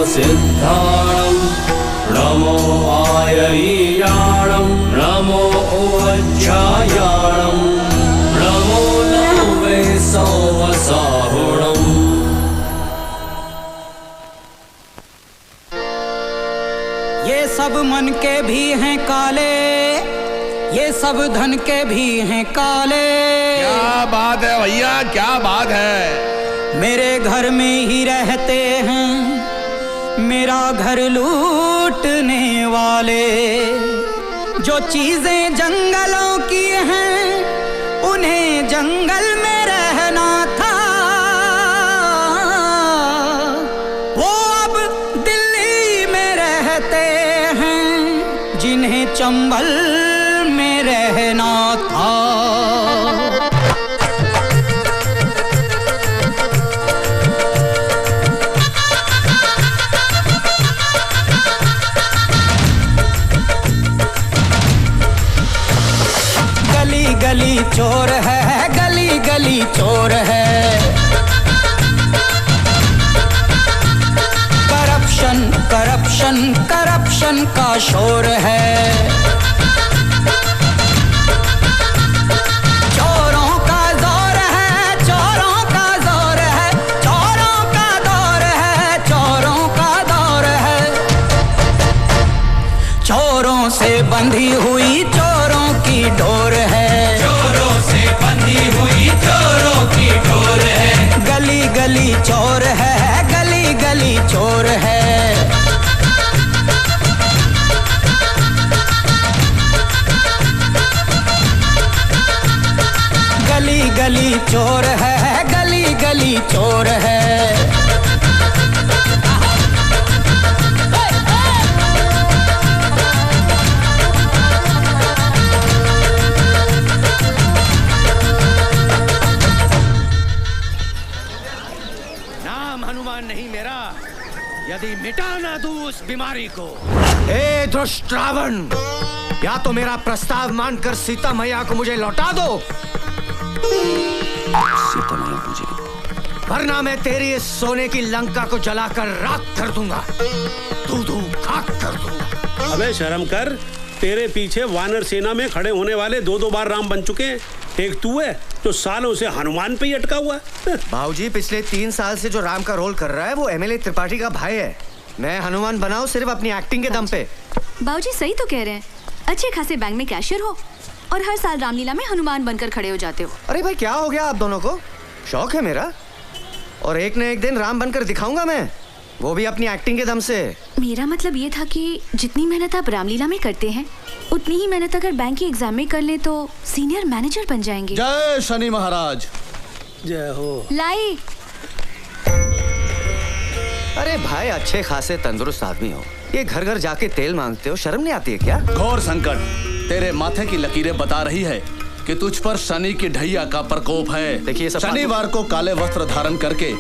सिद्धाणं नमो आयर्याणं नमो वज्रायाणं नमो नवे सौवसाहुणम्। ये सब मन के भी हैं काले, ये सब धन के भी हैं काले। क्या बात है भैया, क्या बात है। मेरे घर में ही रहते हैं मेरा घर लूटने वाले। जो चीजें जंगलों की हैं उन्हें जंगल में रहना था, वो अब दिल्ली में रहते हैं जिन्हें चंबल में रहना था। गली गली चोर है, गली गली चोर है। करप्शन करप्शन करप्शन का शोर है। चोरों का जोर है, चोरों का जोर है, चोरों का दौर है, चोरों का दौर है। चोरों से बंधी हुई चोरों की डोर है, चोरों से बंधी हुई चोरों की डोर है। गली गली चोर है, गली गली चोर है। गली गली चोर है, गली गली चोर है। नाम हनुमान नहीं मेरा, यदि मिटा ना दूं उस बीमारी को। ए दुष्ट रावण, या तो मेरा प्रस्ताव मानकर सीता मैया को मुझे लौटा दो, सीता मैया मुझे, वरना मैं तेरी इस सोने की लंका को जलाकर राख कर दूंगा, धू खाक कर दूंगा। अबे शर्म कर, तेरे पीछे वानर सेना में खड़े होने वाले दो दो बार राम बन चुके हैं। एक तू है जो सालों से हनुमान पे ही अटका हुआ है। बाबूजी, पिछले 3 साल से जो राम का रोल कर रहा है वो एमएलए त्रिपाठी का भाई है। मैं हनुमान बनाऊं सिर्फ अपनी एक्टिंग के दम पे। बाबूजी सही तो कह रहे हैं, अच्छे खासे बैंक में कैशियर हो और हर साल रामलीला में हनुमान बनकर खड़े हो जाते हो। अरे भाई, क्या हो गया आप दोनों को? शौक है मेरा, और एक न एक दिन राम बनकर दिखाऊंगा मैं, वो भी अपनी एक्टिंग के दम से। मेरा मतलब ये था कि जितनी मेहनत आप रामलीला में करते हैं उतनी ही मेहनत अगर बैंक के एग्जाम में कर लें तो सीनियर मैनेजर बन जाएंगे। जय शनि महाराज। जय हो। लाई। अरे भाई, अच्छे खासे तंदुरुस्त आदमी हो, ये घर घर जाके तेल मांगते हो, शर्म नहीं आती है क्या? घोर संकट तेरे माथे की लकीरें बता रही है कि तुझ पर शनि की ढैया का प्रकोप है। देखिए, शनिवार को काले वस्त्र धारण करके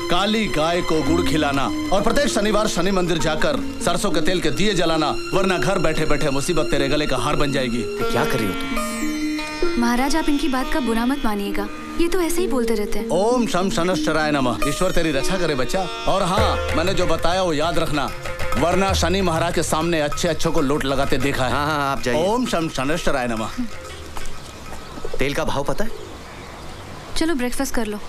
काली गाय को गुड़ खिलाना और प्रत्येक शनिवार शनि मंदिर जाकर सरसों के तेल के दिए जलाना, वरना घर बैठे बैठे मुसीबत तेरे गले का हार बन जाएगी। क्या कर रही हो तुम? महाराज, आप इनकी बात का बुरा मत मानिएगा, ये तो ऐसे ही बोलते रहते हैं। ओम शम शनश्चराय नमः। ईश्वर तेरी रक्षा करे बच्चा। और हाँ, मैंने जो बताया वो याद रखना, वरना शनि महाराज के सामने अच्छे अच्छों को लोट लगाते देखा है। हाँ, आप जाइए। ओम शम शनश्चराय नमः। तेल का भाव पता है? चलो ब्रेकफास्ट कर लो।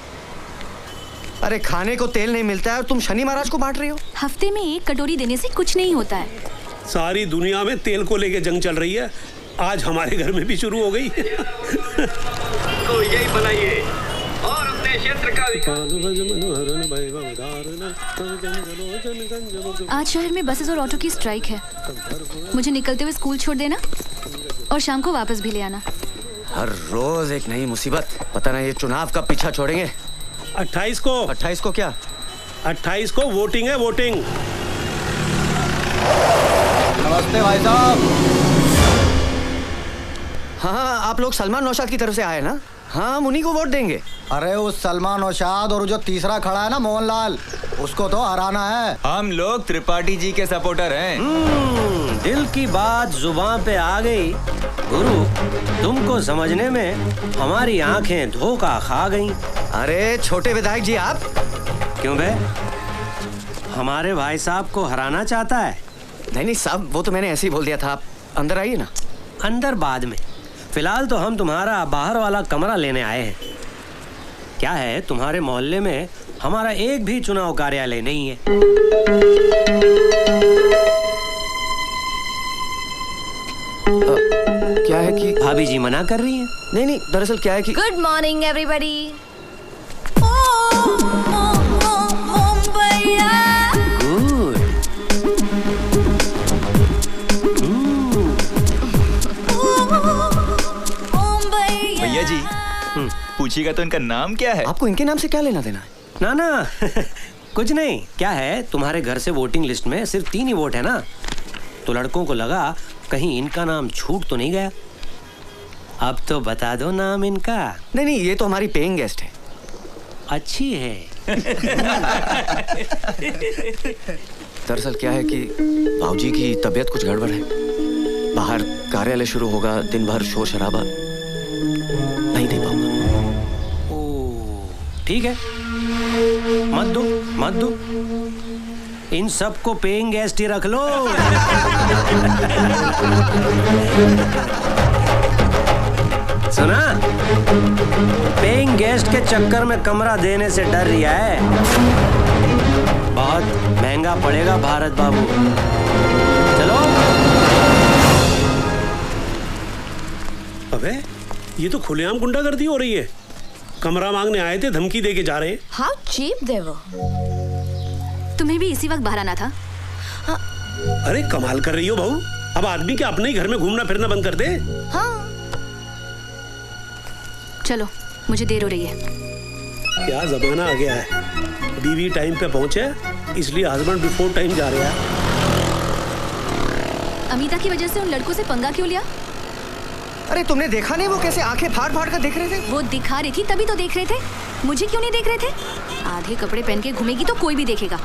अरे खाने को तेल नहीं मिलता है और तुम शनि महाराज को बांट रही हो? हफ्ते में 1 कटोरी देने से कुछ नहीं होता है। सारी दुनिया में तेल को लेके जंग चल रही है, आज हमारे घर में भी शुरू हो गई। तो यही बनाइए और अपने क्षेत्र का आज शहर में बसेस और ऑटो की स्ट्राइक है। मुझे निकलते हुए स्कूल छोड़ देना और शाम को वापस भी ले आना। हर रोज एक नई मुसीबत। पता नहीं ये चुनाव का पीछा छोड़ेंगे। 28 को। 28 को क्या? 28 को वोटिंग है, वोटिंग। नमस्ते भाई साहब। हाँ, आप लोग सलमान नौशाद की तरफ से आए ना? हाँ, हम उन्हीं को वोट देंगे। अरे उस सलमान नौशाद और जो तीसरा खड़ा है ना मोहनलाल, उसको तो हराना है। हम लोग त्रिपाठी जी के सपोर्टर हैं। दिल की बात जुबान पे आ गई। गुरु, तुमको समझने में हमारी आंखें धोखा खा गईं। अरे छोटे विधायक जी, आप क्यों बे? हमारे भाई साहब को हराना चाहता है? नहीं नहीं साहब, वो तो मैंने ऐसे ही बोल दिया था। आप अंदर आइए ना। अंदर बाद में, फिलहाल तो हम तुम्हारा बाहर वाला कमरा लेने आए हैं। क्या है, तुम्हारे मोहल्ले में हमारा एक भी चुनाव कार्यालय नहीं है। क्या है कि भाभी जी मना कर रही हैं। नहीं नहीं, दरअसल क्या है कि गुड मॉर्निंग एवरीबॉडी। गुड। भैया जी, पूछिएगा तो इनका नाम क्या है? आपको इनके नाम से क्या लेना देना है? ना ना कुछ नहीं। क्या है, तुम्हारे घर से वोटिंग लिस्ट में सिर्फ 3 ही वोट है ना, तो लड़कों को लगा कहीं इनका नाम छूट तो नहीं गया। अब तो बता दो नाम इनका। नहीं नहीं, ये तो हमारी पेइंग गेस्ट है। अच्छी है। दरअसल क्या है कि भाऊजी की तबीयत कुछ गड़बड़ है। बाहर कार्यालय शुरू होगा, दिन भर शोर शराबा, नहीं दे पाऊंगा। ओ ठीक है, मत दो मत दो, इन सबको पेइंग गेस्ट ही रख लो। सुना, पेइंग गेस्ट के चक्कर में कमरा देने से डर रही है। बहुत महंगा पड़ेगा भारत बाबू। चलो। अबे ये तो खुलेआम गुंडागर्दी हो रही है। कमरा मांगने आए थे, धमकी देके जा रहे हैं। हाउ चीप दे वो। तुम्हें भी इसी वक्त बाहर आना था। अरे कमाल कर रही हो बहू, अब आदमी के अपने ही घर में घूमना फिरना बंद कर दे। हाँ। चलो, मुझे देर हो रही है। क्या जमाना आ गया है, बीवी टाइम पे पहुंचे इसलिए हस्बैंड बिफोर टाइम जा रहा है। अमीता की वजह से उन लड़कों से पंगा क्यों लिया? अरे तुमने देखा नहीं वो कैसे आंखें फाड़ फाड़ कर देख रहे थे? वो दिखा रही थी तभी तो देख रहे थे, मुझे क्यों नहीं देख रहे थे? आधे कपड़े पहन के घूमेगी तो कोई भी देखेगा,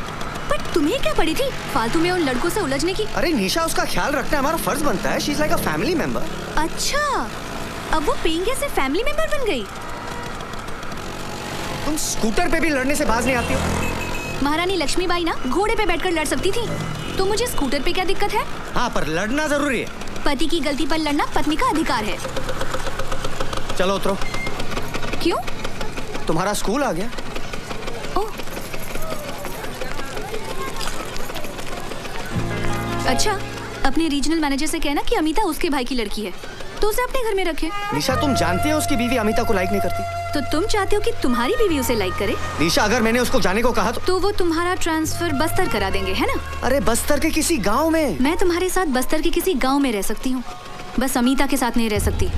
पर तुम्हें क्या पड़ी थी फालतू में उन लड़कों से उलझने की? अरे निशा, उसका ख्याल रखना हमारा फर्ज बनता है। She is like a family member. अच्छा, अब वो पेइंग गेस्ट से फैमिली मेंबर बन गई। तुम स्कूटर पे भी लड़ने से बाज नहीं आती हो। महारानी लक्ष्मीबाई ना घोड़े पे बैठकर लड़ सकती थी, तो मुझे स्कूटर पे क्या दिक्कत है? हाँ, पर लड़ना जरूरी है। पति की गलती पर लड़ना पत्नी का अधिकार है। चलो उतरो। क्यों? तुम्हारा स्कूल आ गया। ओह, अच्छा, अपने रीजनल मैनेजर से कहना कि अमीता उसके भाई की लड़की है, तो उसे अपने घर में रखे। निशा, तुम जानती हो उसकी बीवी अमीता को लाइक नहीं करती। तो तुम चाहते हो कि तुम्हारी बीवी उसे लाइक करे? निशा, अगर मैंने उसको जाने को कहा तो वो तुम्हारा ट्रांसफर बस्तर करा देंगे, है ना? अरे बस्तर के किसी गांव में। मैं तुम्हारे साथ बस्तर के किसी गांव में रह सकती हूँ, बस अमीता के साथ नहीं रह सकती।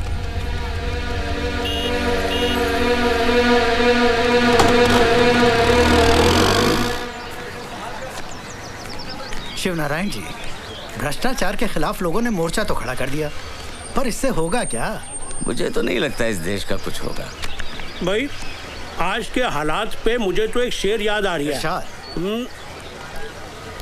शिवनारायण जी, भ्रष्टाचार के खिलाफ लोगों ने मोर्चा तो खड़ा कर दिया, पर इससे होगा क्या? मुझे तो नहीं लगता इस देश का कुछ होगा। भाई आज के हालात पे मुझे तो एक शेर याद आ रही है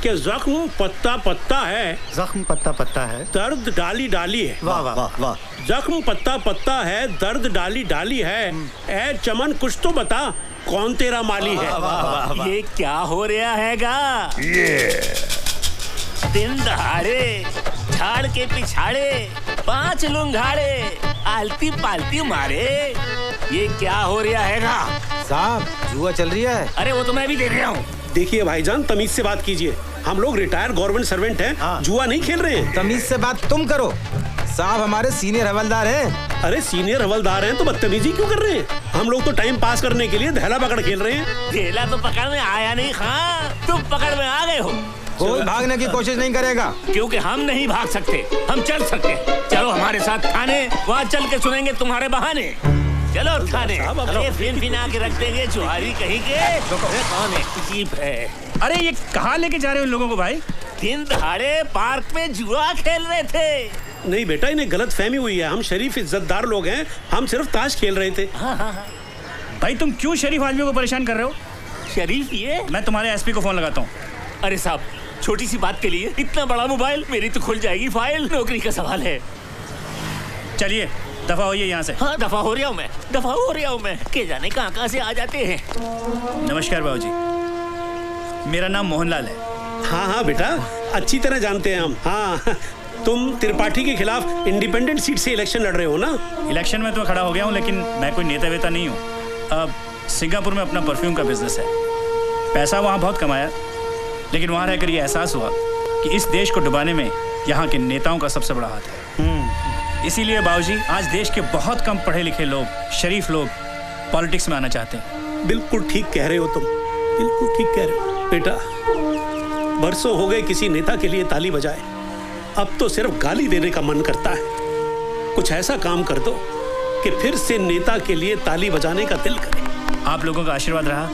कि जख्म पत्ता पत्ता है, जख्म पत्ता पत्ता है, दर्द डाली डाली है। वाह वाह वाह वाह। जख्म पत्ता पत्ता है, दर्द डाली डाली है, ए चमन कुछ तो बता कौन तेरा माली है। वाह, वाह, वाह। ये क्या हो रहा हैगा? दिन दहाड़े झाड़ के पिछाड़े 5 लुंघाड़े आलती पालती मारे, ये क्या हो रहा हैगा? साहब, जुआ चल रही है। अरे वो तो मैं भी देख रहा हूँ। देखिए भाईजान, तमीज से बात कीजिए, हम लोग रिटायर्ड गवर्नमेंट सर्वेंट हैं, जुआ नहीं खेल रहे हैं। तमीज से बात तुम करो, साहब हमारे सीनियर हवलदार हैं। अरे सीनियर हवलदार हैं तो बदतमीजी क्यों कर रहे हैं? हम लोग तो टाइम पास करने के लिए धैला पकड़ खेल रहे हैं। धेला तो पकड़ में आया नहीं खां, तुम पकड़ में आ गए हो। कोई भागने की कोशिश नहीं करेगा, क्योंकि हम नहीं भाग सकते, हम चल सकते। चलो हमारे साथ थाने, वहाँ चल के सुनेंगे तुम्हारे बहाने। चलो थाने, अरे फिन फिना के रख देंगे चुहारी कहीं के। कौन है? अजीब है। अरे ये कहाँ लेके जा रहे हो इन लोगों को भाई? दिन दहाड़े पार्क में जुआ खेल रहे थे। नहीं बेटा, इन्हें गलत फहमी हुई है, हम शरीफ इज्जतदार लोग हैं, हम सिर्फ ताश खेल रहे थे। भाई तुम क्यों शरीफ आदमियों को परेशान कर रहे हो? शरीफ ये? मैं तुम्हारे एसपी को फोन लगाता हूँ। अरे साहब, छोटी सी बात के लिए इतना बड़ा मोबाइल, मेरी तो खुल जाएगी फाइल, नौकरी का सवाल है। चलिए दफा होइए यहाँ से। हाँ दफा हो रहा हूँ मैं, दफा हो रहा हूँ मैं। के जाने कहाँ से आ जाते हैं। नमस्कार बाबूजी। मेरा नाम मोहनलाल है। हाँ हाँ बेटा, अच्छी तरह जानते हैं हम। हाँ, तुम त्रिपाठी के खिलाफ इंडिपेंडेंट सीट से इलेक्शन लड़ रहे हो ना? इलेक्शन में तो खड़ा हो गया हूँ, लेकिन मैं कोई नेता वेता नहीं हूँ। अब सिंगापुर में अपना परफ्यूम का बिजनेस है। पैसा वहाँ बहुत कमाया, लेकिन वहाँ रहकर ये एहसास हुआ कि इस देश को डुबाने में यहाँ के नेताओं का सबसे बड़ा हाथ है। इसीलिए बाबूजी, आज देश के बहुत कम पढ़े लिखे लोग, शरीफ लोग पॉलिटिक्स में आना चाहते हैं। बिल्कुल ठीक कह रहे हो तुम, बिल्कुल ठीक कह रहे हो बेटा। बरसों हो गए किसी नेता के लिए ताली बजाए, अब तो सिर्फ गाली देने का मन करता है। कुछ ऐसा काम कर दो कि फिर से नेता के लिए ताली बजाने का दिल करे। आप लोगों का आशीर्वाद रहा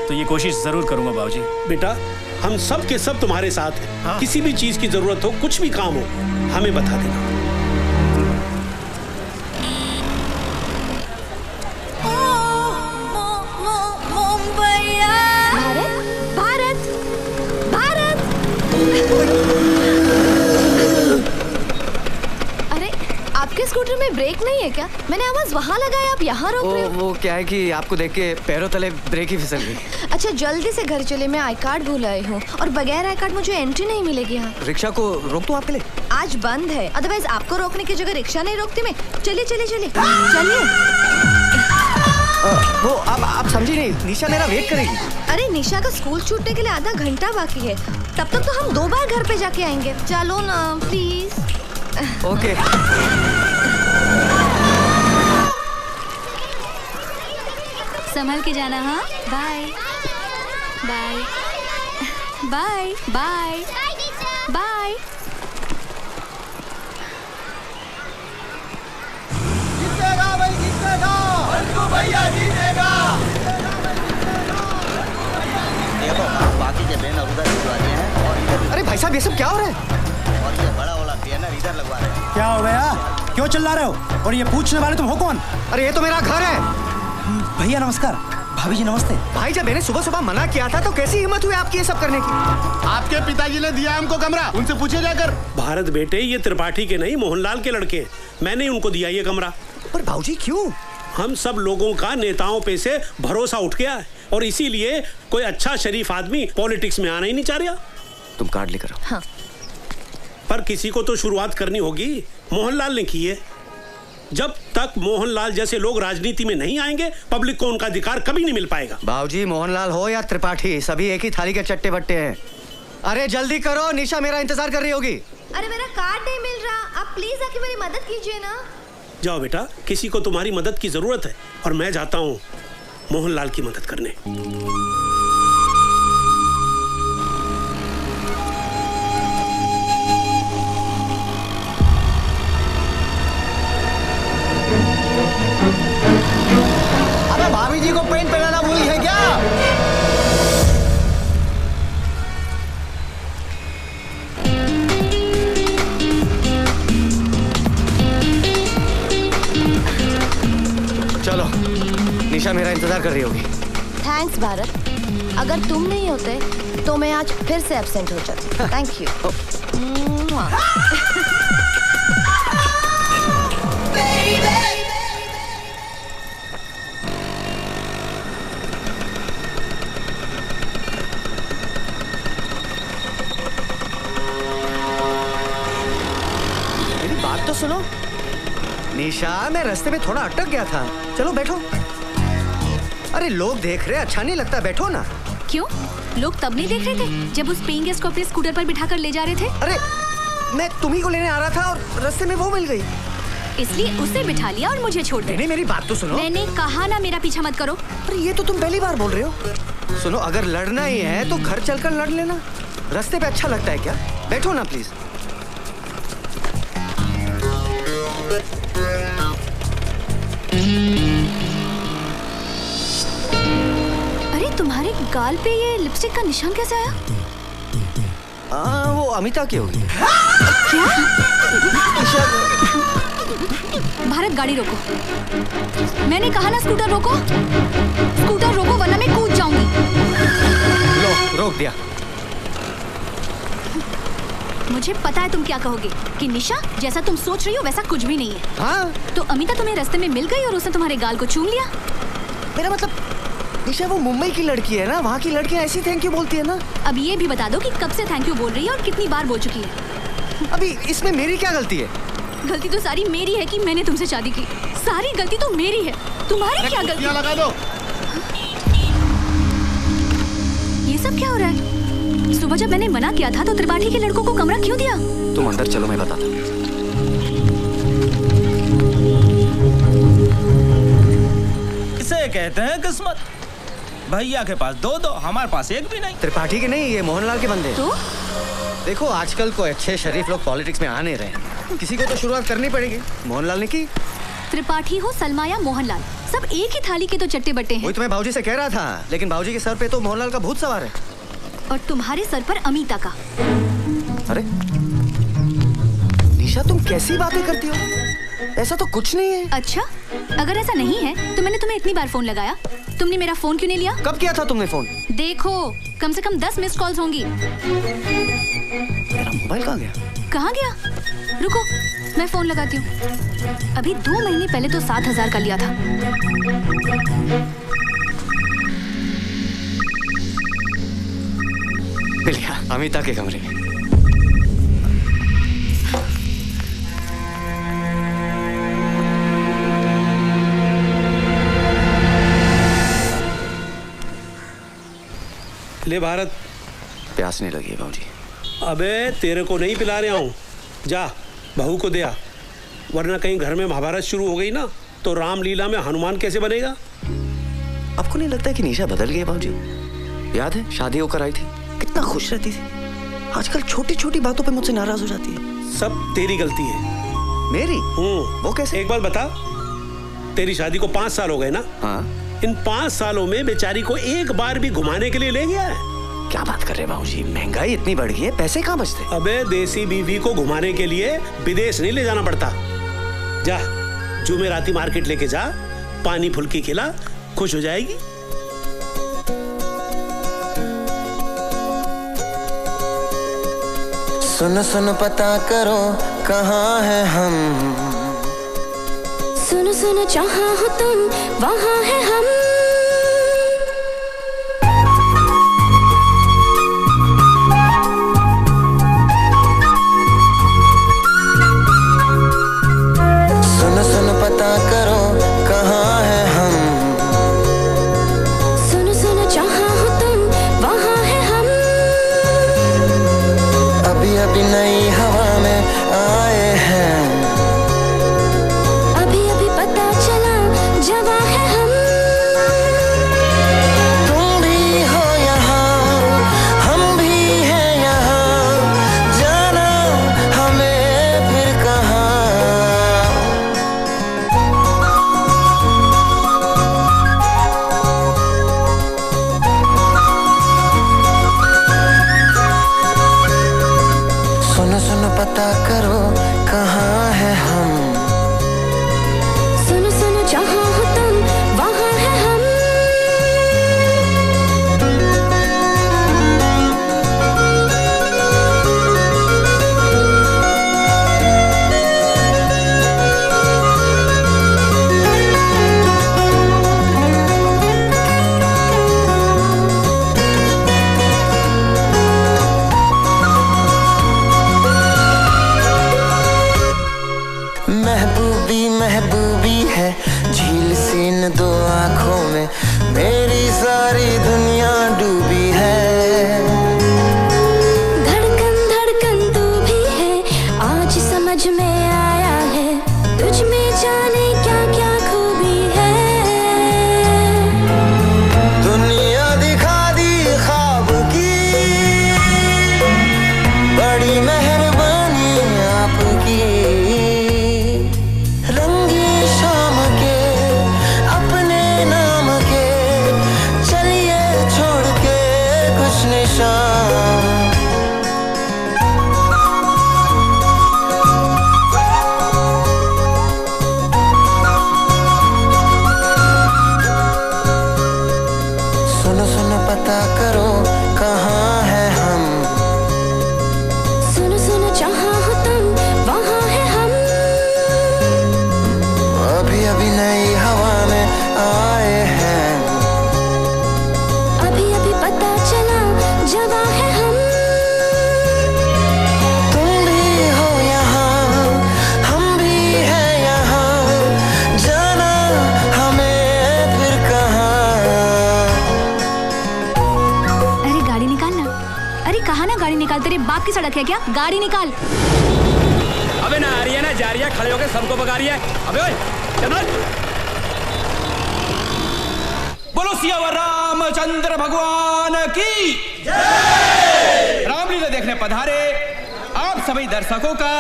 तो ये कोशिश जरूर करूंगा बाबूजी। बेटा, हम सब के सब तुम्हारे साथ हैं। हाँ। किसी भी चीज की जरूरत हो, कुछ भी काम हो, हमें बता देना। भारत, भारत, अरे आपके स्कूटर में ब्रेक नहीं है क्या? मैंने आवाज वहाँ लगाया, आप यहाँ रोक रहे हो। वो क्या है कि आपको देख के पैरों तले ब्रेक ही फिसल गई। अच्छा जल्दी से घर चले, मैं आई कार्ड भूल आई हूँ और बगैर आई कार्ड मुझे एंट्री नहीं मिलेगी यहाँ। रिक्शा को रोक दूं आपके लिए? आज बंद है, अदरवाइज आपको रोकने की जगह रिक्शा नहीं रोकती मैं। चलिए चलिए चलिए चलिए। वो आप समझी नहीं, निशा मेरा वेट करेगी। अरे निशा का स्कूल छूटने के लिए आधा घंटा बाकी है, तब तक तो हम 2 बार घर पे जाके आएंगे। चलो ना प्लीज। ओके। संभल के जाना। हाँ, bye bye bye bye bye. जीतेगा भाई, जीतेगा भैया, जीतेगा। देखो बाकी के बैनर उधर लगवाते हैं और अरे भाई साहब, ये सब क्या हो रहा है? और ये बड़ा वाला बैनर इधर लगवा रहे हैं। क्या हो गया? क्यों चिल्ला रहे हो? और ये पूछने वाले तुम हो कौन? अरे ये तो मेरा घर है। भैया नमस्कार, भाभी जी नमस्ते। भाई जब मैंने सुबह सुबह मना किया था तो कैसी हिम्मत हुई आपकी ये सब करने की? आपके पिताजी ने दिया हमको कमरा, उनसे पूछे जाकर। भारत बेटे, ये त्रिपाठी के नहीं, मोहनलाल के लड़के हैं। मैंने उनको दिया ये कमरा। पर भाऊजी क्यों? हम सब लोगों का नेताओं पे से भरोसा उठ गया है और इसीलिए कोई अच्छा शरीफ आदमी पॉलिटिक्स में आना ही नहीं चाह रहा। तुम कार्ड लेकर आओ। हाँ। पर किसी को तो शुरुआत करनी होगी। मोहनलाल ने की है। जब तक मोहनलाल जैसे लोग राजनीति में नहीं आएंगे, पब्लिक को उनका अधिकार कभी नहीं मिल पाएगा। बाबूजी, मोहनलाल हो या त्रिपाठी, सभी एक ही थाली के चट्टे बट्टे हैं। अरे जल्दी करो, निशा मेरा इंतजार कर रही होगी। अरे मेरा कार्ड नहीं मिल रहा, आप प्लीज आके मेरी मदद कीजिए ना। जाओ बेटा, किसी को तुम्हारी मदद की जरूरत है और मैं जाता हूँ मोहनलाल की मदद करने। अबे भाभी जी को पेंट पहनाना भूल है क्या? चलो, निशा मेरा इंतजार कर रही होगी। थैंक्स भारत, अगर तुम नहीं होते तो मैं आज फिर से एब्सेंट हो जाती। Thank you. मेरी बात तो सुनो। निशा, मैं रास्ते में थोड़ा अटक गया था। चलो बैठो। अरे लोग देख रहे, अच्छा नहीं लगता, बैठो ना। क्यों? लोग तब नहीं देख रहे थे जब उस पेइंग गेस्ट को अपने स्कूटर पर बिठाकर ले जा रहे थे? अरे मैं तुम्ही को लेने आ रहा था और रास्ते में वो मिल गई, इसलिए उसे बिठा लिया और मुझे छोड़ दिया। नहीं, मेरी बात तो सुनो। मैंने कहा ना मेरा पीछा मत करो। अरे ये तो तुम पहली बार बोल रहे हो। सुनो, अगर लड़ना ही है तो घर चलकर लड़ लेना। रास्ते पे अच्छा लगता है क्या? बैठो ना प्लीज। अरे तुम्हारे गाल पे ये लिपस्टिक का निशान कैसे आया? वो अमिता की होगी। क्या? भारत, गाड़ी रोको। मैंने कहा ना स्कूटर रोको। स्कूटर रोको वरना मैं कूद जाऊंगी। लो, रोक दिया। मुझे पता है तुम क्या कहोगे कि निशा, जैसा तुम सोच रही हो वैसा कुछ भी नहीं है। हाँ? तो अमिता तुम्हें रास्ते में मिल गई और उसने तुम्हारे गाल को चूम लिया। मेरा मतलब निशा वो मुंबई की लड़की है ना, वहाँ की लड़कियाँ ऐसी थैंक यू बोलती है ना। अब ये भी बता दो कि कब से थैंक यू बोल रही है और कितनी बार बोल चुकी है। अभी इसमें मेरी क्या गलती है? गलती तो सारी मेरी है कि मैंने तुमसे शादी की। सारी गलती तो मेरी है, तुम्हारी क्या गलती? लगा दो। ये सब क्या हो रहा है? सुबह जब मैंने मना किया था तो त्रिपाठी के लड़कों को कमरा क्यों दिया? तुम अंदर चलो, मैं बताता हूँ। इसे कहते हैं किस्मत। भैया के पास दो, हमारे पास एक भी नहीं। त्रिपाठी के नहीं, ये मोहनलाल के बंदे। तो देखो आजकल को अच्छे शरीफ लोग पॉलिटिक्स में आ नहीं रहे, किसी को तो शुरुआत करनी पड़ेगी। मोहनलाल ने की। त्रिपाठी हो सलमा या मोहनलाल, सब एक ही थाली के तो चट्टे बट्टे हैं। वही तो मैं भाऊजी से कह रहा था, लेकिन भाऊजी के सर पे तो मोहनलाल का भूत सवार है। और तुम्हारे सर पर अमीता का। अरे निशा, तुम कैसी बातें करती हो? ऐसा तो कुछ नहीं है। अच्छा, अगर ऐसा नहीं है तो मैंने तुम्हें इतनी बार फोन लगाया, तुमने मेरा फोन क्यों नहीं लिया? कब किया था तुमने फोन? देखो, कम से कम 10 मिस्ड कॉल्स होंगी। मेरा मोबाइल कहाँ गया? कहाँ गया? रुको, मैं फोन लगाती हूँ। अभी 2 महीने पहले तो 7,000 का लिया था। मिल गया, अमिता के कमरे में। ले भारत। प्यास नहीं लगी है भाऊजी। अबे तेरे को नहीं पिला रहा हूँ, जा बहू को दे आ, वरना कहीं घर में महाभारत शुरू हो गई ना तो रामलीला में हनुमान कैसे बनेगा? आपको नहीं लगता है कि निशा बदल गई है भाऊजी? याद है शादी होकर आई थी, कितना खुश रहती थी। आजकल छोटी छोटी बातों पे मुझसे नाराज हो जाती है। सब तेरी गलती है। मेरी? वो कैसे? एक बार बता, तेरी शादी को 5 साल हो गए ना? हाँ। इन 5 सालों में बेचारी को एक बार भी घुमाने के लिए ले गया है? क्या बात कर रहे हैं भाऊजी, महंगाई इतनी बढ़ गई है, पैसे कहाँ बचते? अबे देसी बीवी को घुमाने के लिए विदेश नहीं ले जाना पड़ता। जा जुमेराती मार्केट लेके जा, पानी फुल्की खिला, खुश हो जाएगी। सुन सुन पता करो कहाँ है हम, सुनो सुनो जहाँ हो तुम वहाँ है हम। सुन सुन पता करो कहाँ है हम, सुनो सुनो जहाँ हो तुम वहाँ है हम। अभी अभी नई हवा में आए हैं, जवां है हम। तुम भी हो यहाँ, हम भी हैं यहाँ, जाना हमें फिर कहाँ। सुनो सुनो पता करो कहाँ है हम, जहाँ हो तुम वहाँ है हम। महबूबी महबूबी है झील सी इन 2 आँखों में, मेरी सारी दुनिया डूबी है। धड़कन धड़कन तू भी है, आज समझ में आया है, तुझ में जाने क्या क्या खूबी है। दुनिया दिखा दी ख्वाब की, बड़ी मेहरबानी आपकी। सुनो सुनो पता करो कहाँ है हम, सुनो सुनो जहाँ हो तुम वहाँ है हम। अभी अभी नई हवा में आए हैं, तेरे बाप की सड़क है क्या? गाड़ी निकाल। अबे ना आ रही है ना जा रही है, खड़े होके सबको भगा रही है। अबे ओए चल। बोलो सियावर रामचंद्र भगवान की जय। रामलीला देखने पधारे आप सभी दर्शकों का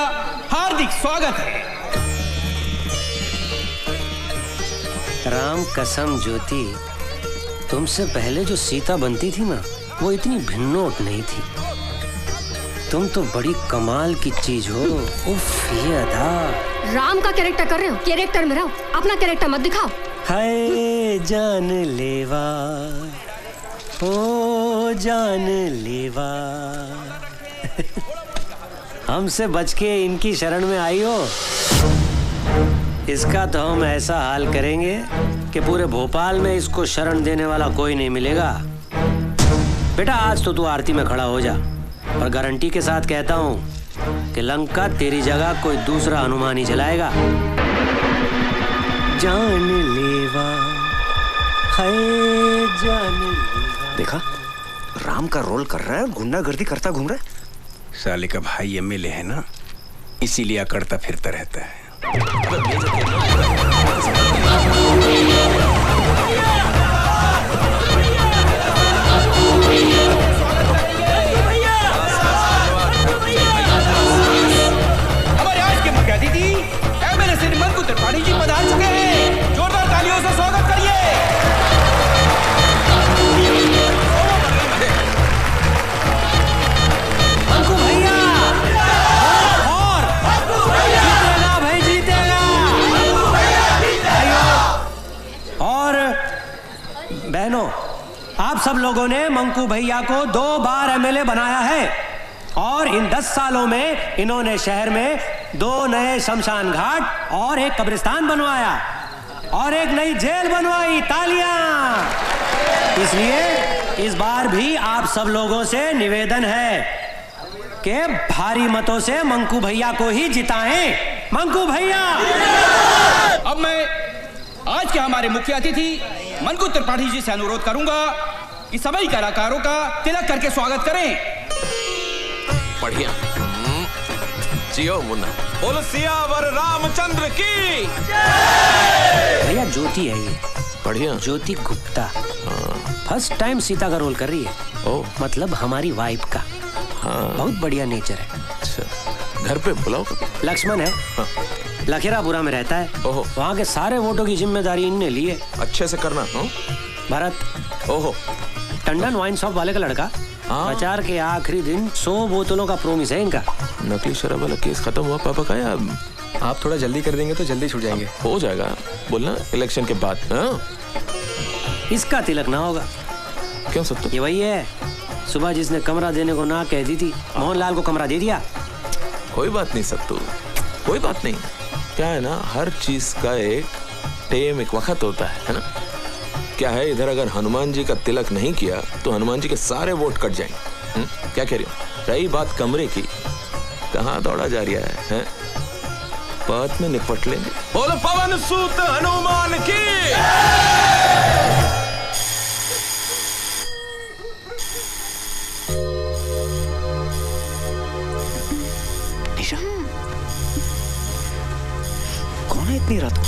हार्दिक स्वागत है। राम कसम ज्योति, तुमसे पहले जो सीता बनती थी ना, वो इतनी भिन्नोट नहीं थी। तुम तो बड़ी कमाल की चीज हो। उफ, ये अदा। राम का कैरेक्टर कर रहे हो, कैरेक्टर में रहो, अपना कैरेक्टर मत दिखाओ। हाय जान लेवा, ओ जान लेवा। हमसे बच के इनकी शरण में आई हो। इसका तो हम ऐसा हाल करेंगे कि पूरे भोपाल में इसको शरण देने वाला कोई नहीं मिलेगा। बेटा आज तो तू आरती में खड़ा हो जा, और गारंटी के साथ कहता हूँ कि लंका तेरी जगह कोई दूसरा हनुमान ही जलाएगा। जान लेवा, हाय जान लेवा। देखा, राम का रोल कर रहा है, गुंडागर्दी करता घूम रहा है। साले का भाई एमएलए है ना, इसीलिए अकड़ता फिरता रहता है। हमारे आज के मुख्य अतिथि एमएलए श्री मंकू त्रिपाठी जी पधार चुके हैं। जोरदार तालियों से स्वागत करिए। मंकू भैया और जीतेगा भाई, जीतेगा। और बहनों, आप सब लोगों ने मंकू भैया को 2 बार एमएलए बनाया है, और इन 10 सालों में इन्होंने शहर में 2 नए शमशान घाट और एक कब्रिस्तान बनवाया और एक नई जेल बनवाई। तालियां। इसलिए इस बार भी आप सब लोगों से निवेदन है कि भारी मतों से मंकू भैया को ही जिताएं। मंकू भैया। अब मैं आज के हमारे मुख्य अतिथि मंकू त्रिपाठी जी से अनुरोध करूंगा कि सभी कलाकारों का तिलक करके स्वागत करें। बढ़िया। जियो मुन्ना। बोलो सियावर रामचंद्र की भैया ज्योति है ये। बढ़िया। ज्योति गुप्ता फर्स्ट टाइम सीता का रोल कर रही है। ओ, मतलब हमारी वाइफ का। हाँ। बहुत बढ़िया नेचर है। अच्छा, घर पे बुलाओ। लक्ष्मण है। हाँ। लखेरापुरा में रहता है। ओहो। वहाँ के सारे वोटों की जिम्मेदारी इनने ली है। अच्छे से करना। भरत। ओहो। टंडन वाइन शॉप वाले का लड़का। प्रचार के आखिरी दिन 100 बोतलों का प्रोमिस है इनका। नकली शराब वाला केस खत्म हुआ पापा का, या आप थोड़ा जल्दी कर देंगे तो जल्दी छूट जाएंगे। हो जाएगा, बोलना इलेक्शन के बाद। इसका तिलक ना होगा। क्यों सत्तू? ये वही है, सुबह जिसने कमरा देने को ना कह दी थी, मोहनलाल को कमरा दे दिया। कोई बात नहीं सत्तू, कोई बात नहीं। क्या है ना, हर चीज का एक टेम, एक वक्त होता है ना। क्या है, इधर अगर हनुमान जी का तिलक नहीं किया तो हनुमान जी के सारे वोट कट जाएंगे। क्या कह रही हो? रही बात कमरे की, कहाँ दौड़ा जा रहा है? बात में निपट लेंगे। बोलो पवन सूत हनुमान की। निशा, कौन है इतनी रात को?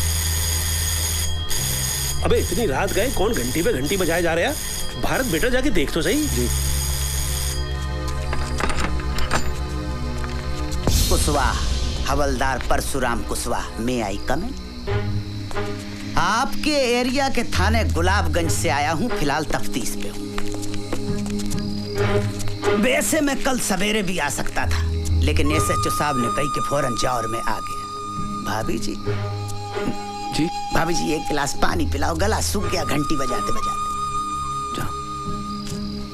अबे इतनी रात गए, कौन घंटी पे घंटी बजाए जा रहा है? भारत बेटा जाके देख तो सही। जी। कुशवाहा, हवलदार परशुराम कुशवाहा, मैं आई कम इन? आपके एरिया के थाने गुलाबगंज से आया हूं, फिलहाल तफ्तीश पे हूं। वैसे मैं कल सवेरे भी आ सकता था, लेकिन एसएचओ साहब ने कही कि फौरन जौर में आ गया। भाभी जी जी, भाभी जी एक गिलास पानी पिलाओ, गला सूख गया घंटी बजाते बजाते।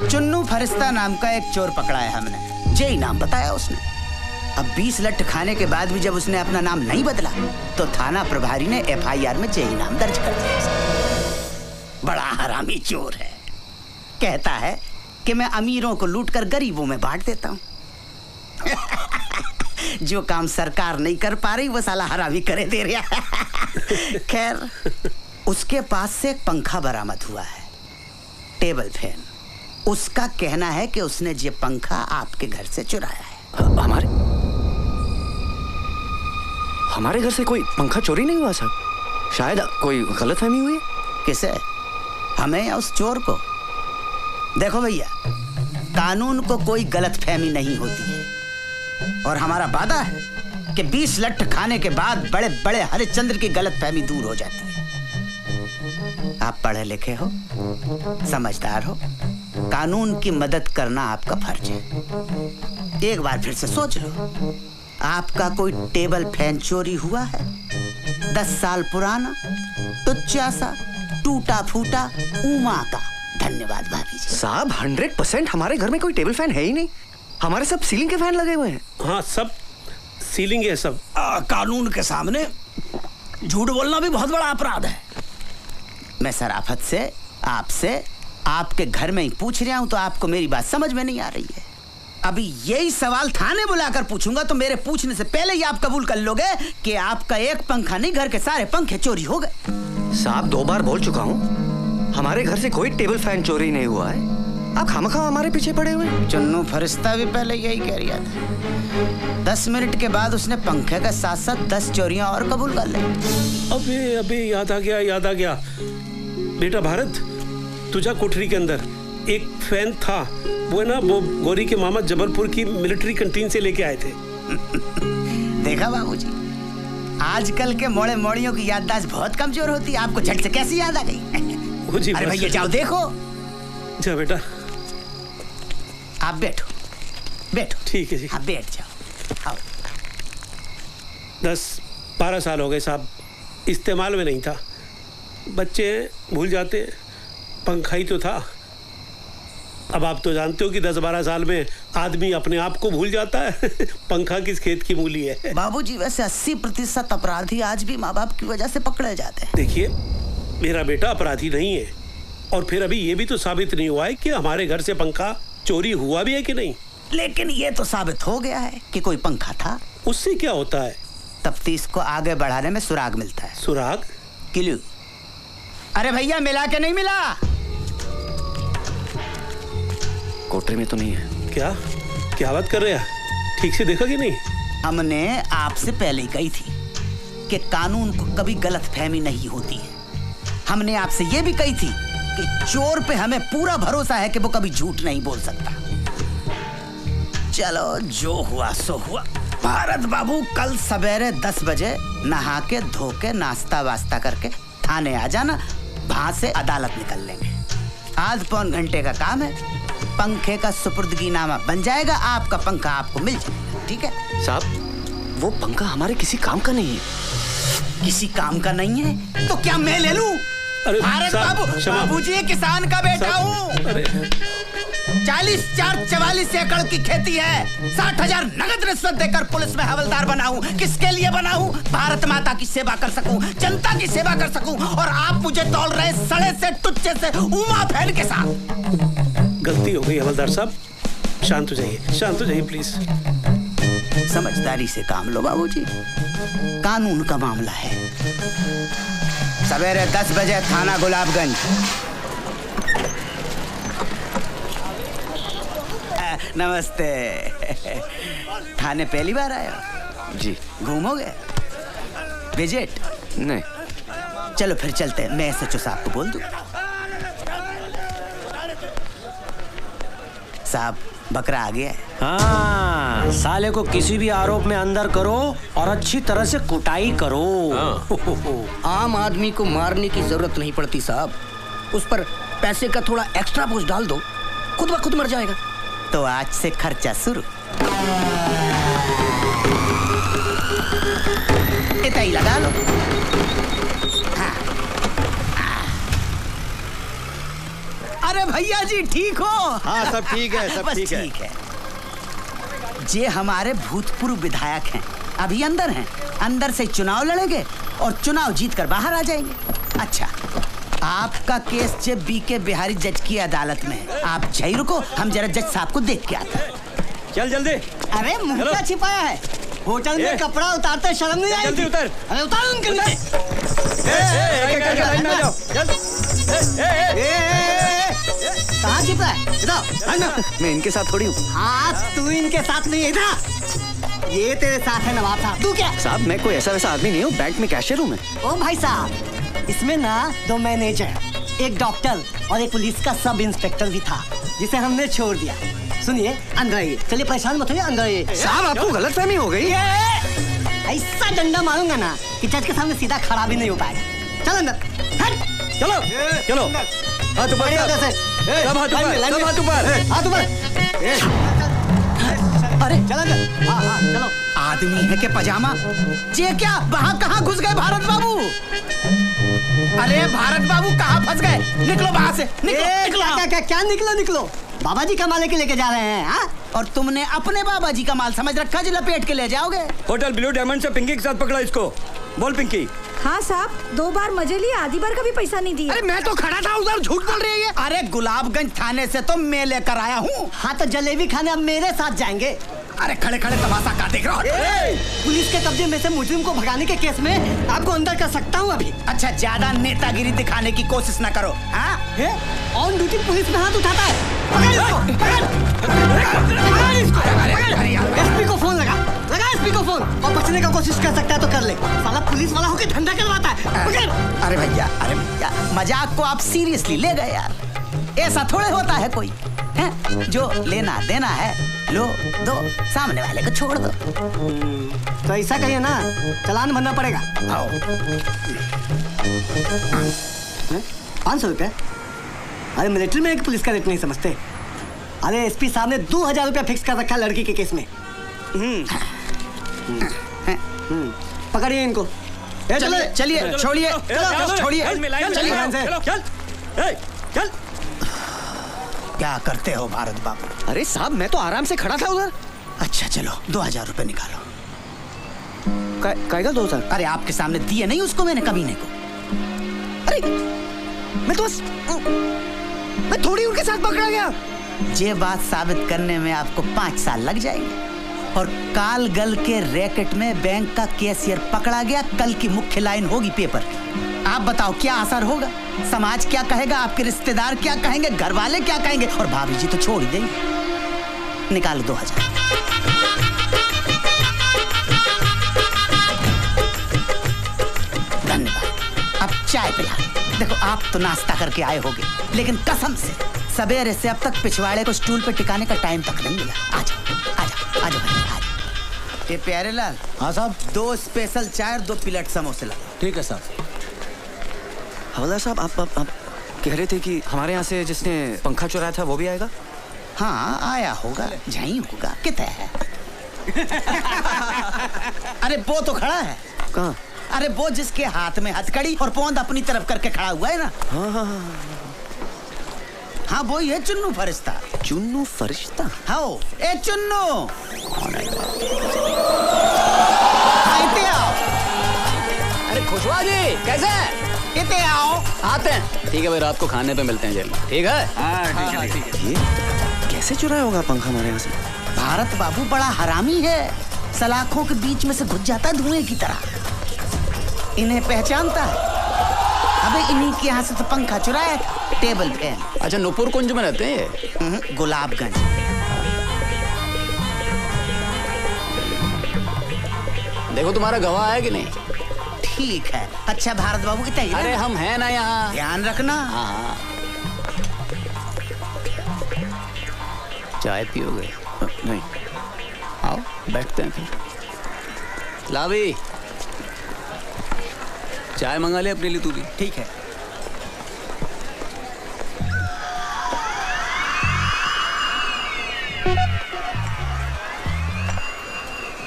चुन्नू फरिश्ता नाम का एक चोर पकड़ा है हमने, जेई नाम बताया उसने। अब 20 लठ खाने के बाद भी जब उसने अपना नाम नहीं बदला तो थाना प्रभारी ने एफआईआर में जेई नाम दर्ज कर दिया। बड़ा हरामी चोर है। कहता है कि मैं अमीरों को लूटकर गरीबों में बांट देता हूं। जो काम सरकार नहीं कर पा रही वो साला हरामी करे दे रहा। खैर, उसके पास से एक पंखा बरामद हुआ है, टेबल फैन, उसका कहना है कि उसने ये पंखा आपके घर से चुराया है। हमारे घर से कोई पंखा चोरी नहीं हुआ साहब। शायद कोई गलतफहमी हुई है। किसे? हमें या उस चोर को? देखो भैया, कानून को कोई गलतफहमी नहीं होती है और हमारा वादा है कि 20 लट्ठ खाने के बाद बड़े बड़े हरिश्चंद्र की गलतफहमी दूर हो जाती है। आप पढ़े लिखे हो, समझदार हो, कानून की मदद करना आपका फर्ज है। एक बार फिर से सोच लो, आपका कोई टेबल फैन चोरी हुआ है? 10 साल पुराना, टुच्चा सा, टूटा फूटा, उमा का। धन्यवाद भाभी जी। साहब 100% हमारे घर में कोई टेबल फैन है ही नहीं। हमारे सब सीलिंग के फैन लगे हुए हैं। हाँ, सब सीलिंग है सब। कानून के सामने झूठ बोलना भी बहुत बड़ा अपराध है। मैं शराफत से आपसे आपके घर में ही पूछ रहा हूं तो आपको मेरी बात समझ में नहीं आ रही है। अभी यही सवाल थाने बुलाकर पूछूंगा तो मेरे पूछने से पहले ही आप कबूल कर लोगे कि आपका एक पंखा नहीं, घर के सारे पंखे चोरी हो गए। साहब 2 बार बोल चुका हूँ, हमारे घर से कोई टेबल फैन चोरी नहीं हुआ है। आप खामखा हमारे पीछे पड़े हुए हैं। चन्नू फरिश्ता भी पहले यही कह रहा था। 10 मिनट के बाद उसने पंखे के साथ साथ 10 चोरियां और कबूल कर ली। अबे याद आ गया। बेटा भारत, तुझा कोठरी के अंदर एक फैन था, वो है ना, वो गौरी के मामा जबलपुर की मिलिट्री कैंटीन से लेके आए थे। देखा बाबूजी, आजकल के मोड़े मोड़ियों की याददाश्त बहुत कमजोर होती है। आपको झट से कैसी याद आ गई? अरे भैया जाओ देखो। जा बेटा, आप बैठो। ठीक है जी। आप बैठ जाओ। आओ। 10-12 साल हो गए साहब, इस्तेमाल में नहीं था। बच्चे भूल जाते, पंखा ही तो था। अब आप तो जानते हो कि 10-12 साल में आदमी अपने आप को भूल जाता है। पंखा किस खेत की मूली है। बाबूजी वैसे 80% अपराधी आज भी माँ बाप की वजह से पकड़े जाते हैं। देखिए, मेरा बेटा अपराधी नहीं है और फिर अभी ये भी तो साबित नहीं हुआ है कि हमारे घर से पंखा चोरी हुआ भी है कि नहीं। लेकिन ये तो साबित हो गया है कि कोई पंखा था। उससे क्या होता है? तफ्तीश को आगे बढ़ाने में सुराग मिलता है। सुराग? क्लू। अरे भैया मिला के नहीं मिला? कोठरी में तो नहीं है। क्या बात कर रहे हैं? ठीक से देखा कि नहीं? हमने आपसे पहले ही कही थी कि कानून को कभी गलतफहमी नहीं होती है। हमने आपसे ये भी कही थी कि चोर पे हमें पूरा भरोसा है कि वो कभी झूठ नहीं बोल सकता। चलो जो हुआ सो हुआ। भारत बाबू कल सवेरे 10 बजे नहा के धो के नाश्ता वास्ता करके थाने आ जाना, वहां से अदालत निकल लेंगे। आज 1.25 घंटे का काम है, पंखे का सुपुर्दगीनामा बन जाएगा, आपका पंखा आपको मिल जाएगा। ठीक है साहब, वो पंखा हमारे किसी काम का नहीं है। किसी काम का नहीं है तो क्या मैं ले लूं? भारत बाबूजी किसान का बेटा हूँ। 44 एकड़ की खेती है। 60,000 नगद रिश्वत देकर पुलिस में हवलदार बना हूँ। किसके लिए बना हूँ? भारत माता की सेवा कर सकूं, जनता की सेवा कर सकूं। और आप मुझे तौल रहे सड़े से टुच्चे से उमा फैन के साथ। गलती हो गई हवलदार साहब, शांत हो जाइए प्लीज। समझदारी से काम लो बाबूजी, कानून का मामला है। सवेरे 10 बजे थाना गुलाबगंज। नमस्ते। थाने पहली बार आए हो? जी। घूमोगे? विजिट? नहीं। चलो फिर चलते हैं, मैं SHO साहब को बोल दूं। साहब बकरा आ गया है। हाँ, साले को किसी भी आरोप में अंदर करो और अच्छी तरह से कुटाई करो। आम आदमी को मारने की जरूरत नहीं पड़ती साहब, उस पर पैसे का थोड़ा एक्स्ट्रा बोझ डाल दो, खुद ब खुद मर जाएगा। तो आज से खर्चा शुरू। इतना ही लगा लो। अरे भैया जी ठीक हो? हाँ सब ठीक है, सब ठीक है। जे हमारे भूतपूर्व विधायक हैं, अभी अंदर हैं। अंदर से चुनाव लड़ेंगे और चुनाव जीतकर बाहर आ जाएंगे। अच्छा, आपका केस जब BK बिहारी जज की अदालत में है। आप यहीं रुको, हम जरा जज साहब को देख के आते हैं। चल जल्दी। अरे मुंह क्या छिपाया है? होटल में कपड़ा उतारते शर्म नहीं आएगी? जल्दी उतर। अरे उतार उनके नीचे। कहाँ छिप रहा है? इधर। मैं इनके साथ थोड़ी हूँ। हाँ, तू इनके साथ नहीं है। इधर। ये तेरे साथ है नवाब साहब। तू क्या? साहब मैं कोई ऐसा वैसा आदमी नहीं हूँ, बैंक में कैशियर हूँ मैं। ओ भाई साहब, इसमें ना 2 मैनेजर, एक डॉक्टर और एक पुलिस का सब इंस्पेक्टर भी था, जिसे हमने छोड़ दिया। सुनिए, अंदर आइए। चलिए परेशान मत होइए, अंदर आइए। साहब आपको गलतफहमी हो गई। ऐसा डंडा मारूंगा ना कि जज के सामने सीधा खड़ा भी नहीं हो पाएगा। चलो अंदर। चलो चलो। हाथ ऊपर सब हाथ ऊपर, सब हाथ ऊपर, हाथ ऊपर। अरे चलो अंदर। हाँ हाँ चलो। आदमी है के पजामा? ये क्या वहाँ कहाँ घुस गए भारत बाबू? अरे भारत बाबू कहाँ फंस गए? निकलो वहाँ से, निकलो। क्या निकलो? बाबा जी का माल के लेके जा रहे हैं। हाँ? और तुमने अपने बाबा जी का माल समझ रखा जो लपेट के ले जाओगे? होटल ब्लू डायमंड से पिंकी के साथ पकड़ा इसको। बोल पिंकी। हाँ साहब, 2 बार मजे लिए, आधी बार का भी पैसा नहीं दिया। अरे मैं तो खड़ा था उधर, झूठ बोल रही है। अरे गुलाबगंज थाने से तो मैं लेकर आया हूँ। हाँ तो जलेबी खाने अब मेरे साथ जाएंगे। अरे खड़े खड़े तमाशा का देख रहा हो? पुलिस के कब्जे में से मुजरिम को भगाने के केस में आपको अंदर कर सकता हूँ अभी। अच्छा, ज्यादा नेतागिरी दिखाने की कोशिश न करो। हाँ? ऑन ड्यूटी पुलिस में हाथ उठाता है। एसपी को फोन लगा एसपी को फोन, और बचने का कोशिश कर सकता है तो कर ले। साला पुलिस वाला होकर धंधा करवाता है। अरे भैया, मजाक को आप सीरियसली ले गए यार। ऐसा थोड़े होता है कोई है? जो लेना देना है लो दो, सामने वाले को छोड़ दो। तो ऐसा कहिए ना, चालान भरना पड़ेगा। आओ। 500 रुपये? अरे मिलिट्री में एक पुलिस का रेट नहीं समझते। अरे एसपी साहब ने 2000 रुपया फिक्स कर रखा लड़की के केस में। पकड़िए इनको। चलिए छोड़िए, चल। क्या करते हो भारत बाबू? अरे साहब मैं तो आराम से खड़ा था उधर। अच्छा चलो, 2000 रुपए निकालो। कायगा 2000? अरे आपके सामने दिए नहीं उसको मैंने कमीने को। अरे मैं तो बस मैं थोड़ी उनके साथ पकड़ा गया। ये बात साबित करने में आपको 5 साल लग जाएंगे। और कालगल के रैकेट में बैंक का कैशियर पकड़ा गया। कल की मुख्य लाइन होगी पेपर की। आप बताओ क्या असर होगा? समाज क्या कहेगा? आपके रिश्तेदार क्या कहेंगे? घर वाले क्या कहेंगे? और भाभी जी तो छोड़ ही देंगे। निकालो 2000। धन्यवाद। अब चाय पिला। देखो आप तो नाश्ता करके आए होगे, लेकिन कसम से सवेरे से अब तक पिछवाड़े को स्टूल पे टिकाने का टाइम तक नहीं मिला। आजा भाई। ये प्यारे लाल। हाँ साहब। 2 स्पेशल चाय और 2 प्लेट समोसे ला। ठीक है साहब। हवलदार साहब आप कह रहे थे कि हमारे यहाँ से जिसने पंखा चुराया था वो भी आएगा? हाँ आया होगा, यहीं होगा। कितना है? अरे वो तो खड़ा है। कहाँ? अरे वो जिसके हाथ में हथकड़ी और पोंद अपनी तरफ करके खड़ा हुआ है ना। हाँ वो ये चुन्नू फरिश्ता। चुन्नू फरिश्ता? हाँ ए चुन्नू। अरे खुशवा जी कैसे? इतने आओ। आते हैं। ठीक है भाई, रात को खाने पे मिलते हैं जेल में। ठीक है? हाँ, ठीक है। ये कैसे चुराया होगा पंखा हमारे यहाँ से? भारत बाबू बड़ा हरामी है। सलाखों के बीच में से घुस जाता है धुएं की तरह। इन्हें पहचानता है। अबे इन्हीं के यहाँ से तो पंखा चुराया टेबल फैन। अच्छा, नूपुर कुंज में रहते हैं ये? गुलाबगंज। देखो तुम्हारा गवाह है कि नहीं? ठीक है। अच्छा भारत बाबू इतना ही। अरे हम हैं ना यहाँ, ध्यान रखना। हाँ। चाय पियोगे? नहीं। आओ बैठते हैं फिर। लावी चाय मंगा ले अपने लिए तू भी। ठीक है।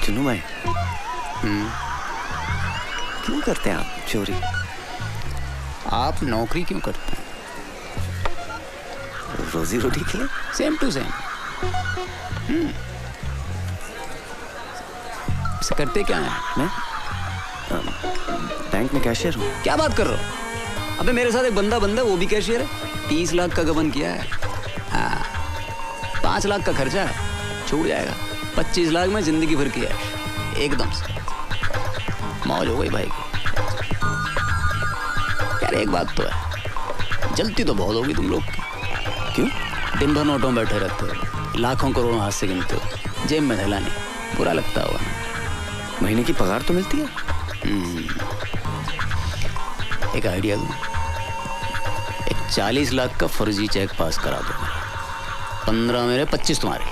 चुन्नू भाई, क्यों करते हैं आप चोरी? आप नौकरी क्यों करते हैं? रोजी रोटी के लिए। Same to same. करते क्या है? मैं बैंक में कैशियर हूँ। क्या बात कर रहे हो? अबे मेरे साथ एक बंदा वो भी कैशियर है। 30 लाख का गबन किया है। हाँ 5 लाख का खर्चा है, छूट जाएगा। 25 लाख में जिंदगी भर की है। एकदम से मौज हो गई भाई की। यार एक बात तो है, जलती तो बहुत होगी तुम लोग की। क्यों? दिन भर नोटों में बैठे रहते हो, लाखों करोड़ों हाथ से गिनते हो, जेब में थैला नहीं, बुरा लगता होगा ना। महीने की पगार तो मिलती है। एक आइडिया दूं, एक 40 लाख का फर्जी चेक पास करा दो, 15 मेरे 25 तुम्हारे,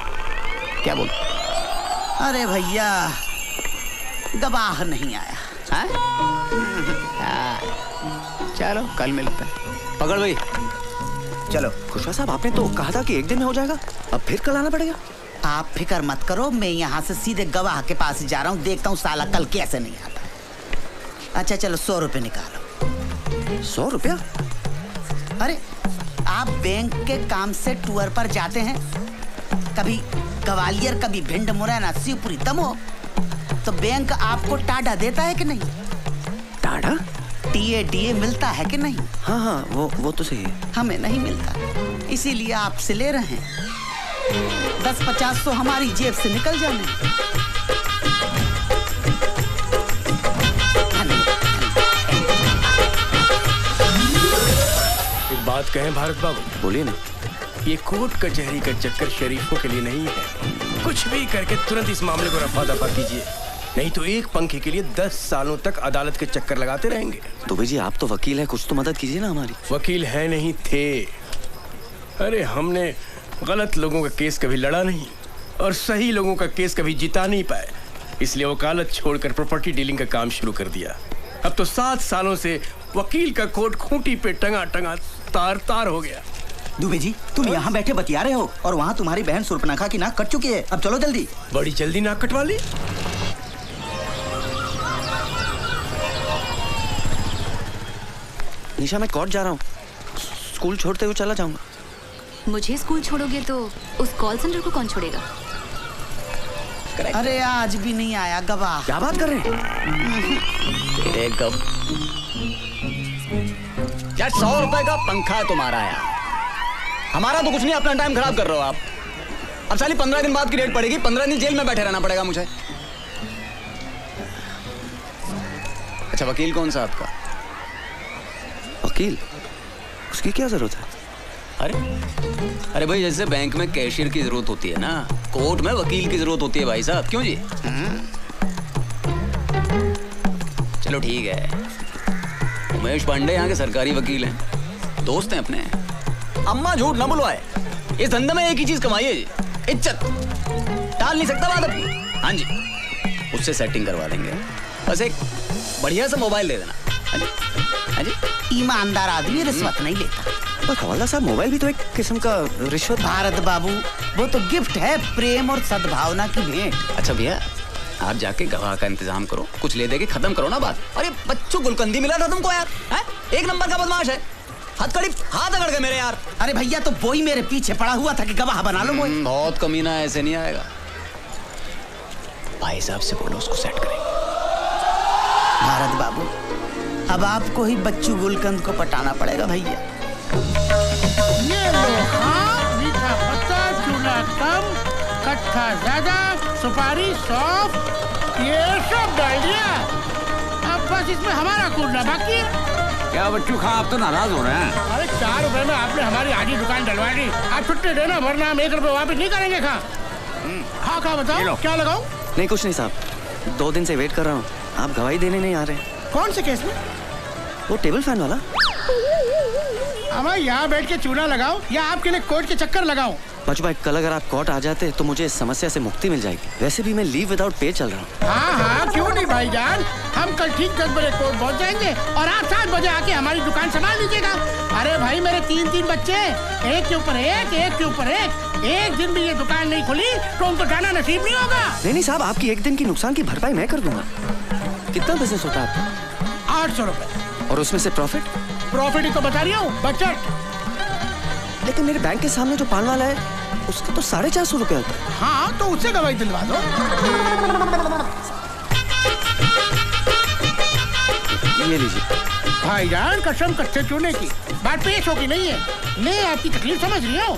क्या बोल? अरे भैया गवाह नहीं आया है? चलो कल मिलते हैं। पकड़ भाई। चलो। खुशवा साहब आपने तो कहा था कि एक दिन में हो जाएगा, अब फिर कल आना पड़ेगा। आप फिक्र मत करो, मैं यहाँ से सीधे गवाह के पास जा रहा हूँ, देखता हूँ साला कल कैसे नहीं आता। अच्छा चलो 100 रुपए निकालो। 100 रुपया? अरे आप बैंक के काम से टूर पर जाते हैं, कभी ग्वालियर कभी भिंड मुरैना शिवपुरी तमो, तो बैंक आपको टाडा देता है कि नहीं? टाडा? टीए मिलता है कि नहीं? हाँ हाँ वो तो सही है। हमें नहीं मिलता, इसीलिए आपसे ले रहे हैं। 10-50 तो हमारी जेब से निकल जाने। एक बात कहें भारत बाबू? बोलिए ना। ये कोर्ट कचहरी का चक्कर शरीफों के लिए नहीं है। कुछ भी करके तुरंत इस मामले को रफा दफा कीजिए, नहीं तो एक पंखे के लिए 10 सालों तक अदालत के चक्कर लगाते रहेंगे। दुबे जी आप तो वकील है, कुछ तो मदद कीजिए ना हमारी। वकील है नहीं थे। अरे हमने गलत लोगों का केस कभी लड़ा नहीं और सही लोगों का केस कभी जिता नहीं पाए, इसलिए वकालत छोड़कर प्रॉपर्टी डीलिंग का काम शुरू कर दिया। अब तो 7 सालों से वकील का कोट खूंटी पे टंगा टंगा तार तार हो गया। दुबे जी तुम यहाँ बैठे बतिया रहे हो और वहाँ तुम्हारी बहन सुर्पनखा की नाक कट चुकी है, अब चलो जल्दी। बड़ी जल्दी नाक कटवा ली? निशा मैं कोर्ट जा रहा हूँ, स्कूल छोड़ते हुए चला जाऊंगा। मुझे स्कूल छोड़ोगे तो उस कॉल सेंटर को कौन छोड़ेगा? अरे आज भी नहीं आया गवाह। क्या बात कर रहे हैं? यार 100 रुपए का पंखा है तुम्हारा यार, हमारा तो कुछ नहीं, अपना टाइम खराब कर रहे हो आप। अब साली 15 दिन बाद की डेट पड़ेगी, 15 दिन जेल में बैठे रहना पड़ेगा मुझे। अच्छा वकील कौन सा आपका? वकील? उसकी क्या जरूरत है? अरे भाई जैसे बैंक में कैशियर की जरूरत होती है ना, कोर्ट में वकील की जरूरत होती है भाई साहब। क्यों जी? चलो ठीक है, उमेश पांडे यहाँ के सरकारी वकील हैं, दोस्त हैं अपने। अम्मा झूठ ना बुलवाए, इस धंधे में एक ही चीज कमाई है जी, इज्जत। टाल नहीं सकता बात अपनी। हाँ जी, उससे सेटिंग करवा देंगे, बस एक बढ़िया सा मोबाइल दे देना। हाँ जी, हाँ जी। ईमानदार आदमी रिश्वत नहीं लेता। पर हवालदार साहब मोबाइल भी तो एक किस्म का रिश्वत। भारत बाबू वो तो गिफ्ट है, प्रेम और सद्भावना की भेंट। अच्छा भैया आप जाके गवाह का इंतजाम करो, कुछ ले दे के खत्म करो ना बात। अरे बच्चों गुलकंदी मिला था तुमको यार, है? एक नंबर का बदमाश है, हथकड़ी हाथ अगड़ गए मेरे यार। अरे भैया तो वो ही मेरे पीछे पड़ा हुआ था कि गवाह बना लो। बहुत कमीना है, ऐसे नहीं आएगा। भाई साहब से बोलो उसको सेट करेंगे। भारत बाबू अब आपको ही बच्चू गुलकंद को पटाना पड़ेगा भैया। ये लो हाँ, मीठा पत्ता, चूना कम, खट्टा ज्यादा, सुपारी सौंफ, ये सब डाल दिया। अब बस इसमें हमारा कूदना बाकी है। क्या बच्चू खा, आप तो नाराज हो रहे हैं? अरे 4 रुपए में आपने हमारी आधी दुकान डलवा दी, आप छुट्टी देना वरना हम 1 रुपए वापस नहीं करेंगे। खा बताओ क्या लगाऊं? नहीं कुछ नहीं साहब, 2 दिन से वेट कर रहा हूँ, आप गवाही देने नहीं आ रहे। कौन से केस में? वो टेबल फैन वाला। हमें यहाँ बैठ के चूना लगाओ या आपके लिए कोर्ट के चक्कर लगाओ? बच्चू भाई कल अगर आप कोर्ट आ जाते तो मुझे इस समस्या से मुक्ति मिल जाएगी। वैसे भी मैं लीव विदाउट पे चल रहा हूँ। हाँ हाँ क्यों नहीं भाईजान, हम कल ठीक 10 बजे कोर्ट पहुँच जाएंगे और आप 7 बजे आके हमारी दुकान संभाल लीजिएगा। अरे भाई मेरे 3 बच्चे, एक के ऊपर एक के ऊपर एक दिन भी ये दुकान नहीं खुली तो उनको जाना नसीब नहीं होगा। नहीं साहब, आपकी एक दिन की नुकसान की भरपाई मैं कर दूंगा। कितना बिजनेस होता है आपका? 800 रुपए। और उसमें से प्रॉफिट? प्रॉफिट ही तो बता रही हूँ, बजट। लेकिन मेरे बैंक के सामने जो पान वाला है उसका तो 450 रुपए होता है। हाँ तो उससे गवाही दिलवा दो। ये लीजिए। भाईजान कसम कच्चे चूने की बात पेश होगी नहीं है, मैं आपकी तकलीफ समझ रही हूँ।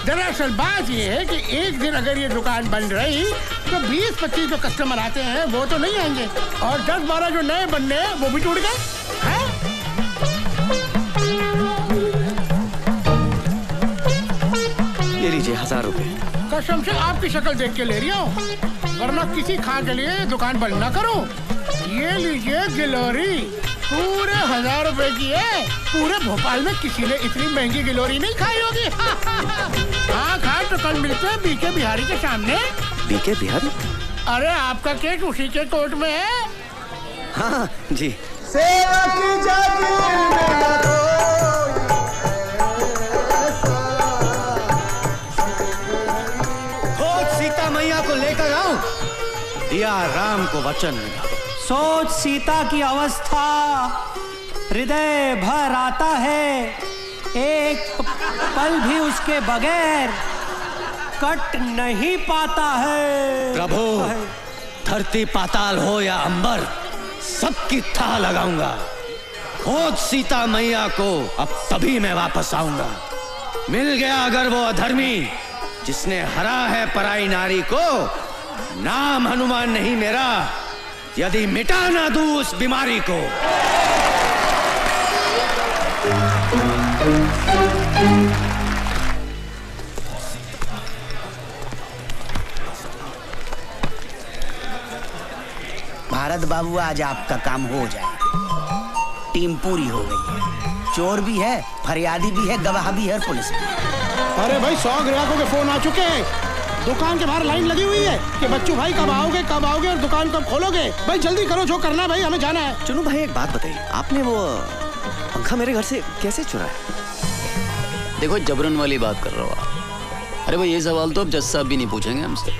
दरअसल बात ये है कि एक दिन अगर ये दुकान बंद रही तो 20-25 जो कस्टमर आते हैं वो तो नहीं आएंगे और 10-12 जो नए बनने हैं वो भी टूट गए। लीजिए 1000 रुपए। कसम से आपकी शक्ल देख के ले रही हूँ, वरना किसी खा के लिए दुकान बंद ना करूँ। ये लीजिए गिलोरी, पूरे 1000 रुपए की है। पूरे भोपाल में किसी ने इतनी महंगी गिलोरी नहीं खाई होगी। हाँ खा तो कल मिलते हैं बीके बिहारी के सामने। बीके बिहारी? अरे आपका केस उसी के कोर्ट में है। हाँ जी। सेवा की जागीर में खोज सीता मैया को लेकर आऊं, दिया राम को वचन। सोच सीता की अवस्था, हृदय भर आता है, एक पल भी उसके बगैर कट नहीं पाता है। प्रभु, धरती पाताल हो या अंबर, सबकी था लगाऊंगा। खोज सीता मैया को, अब तभी मैं वापस आऊंगा। मिल गया अगर वो अधर्मी जिसने हरा है पराई नारी को, नाम हनुमान नहीं मेरा, यदि मिटा ना दूं उस बीमारी को। भारत बाबू, आज आपका काम हो जाए। टीम पूरी हो गई है, चोर भी है, फरियादी भी है, गवाह भी है और पुलिस भी। अरे भाई 100 ग्राहकों के फोन आ चुके हैं। दुकान के बाहर लाइन लगी हुई है कि बच्चू भाई कब आओगे और दुकान कब खोलोगे। भाई जल्दी करो, जो करना है भाई, हमें जाना है। चुनू भाई एक बात बताइए, आपने वो पंखा मेरे घर से कैसे चुराया? देखो जबरन वाली बात कर रहे हो आप। अरे भाई ये सवाल तो अब जज साहब भी नहीं पूछेंगे हमसे।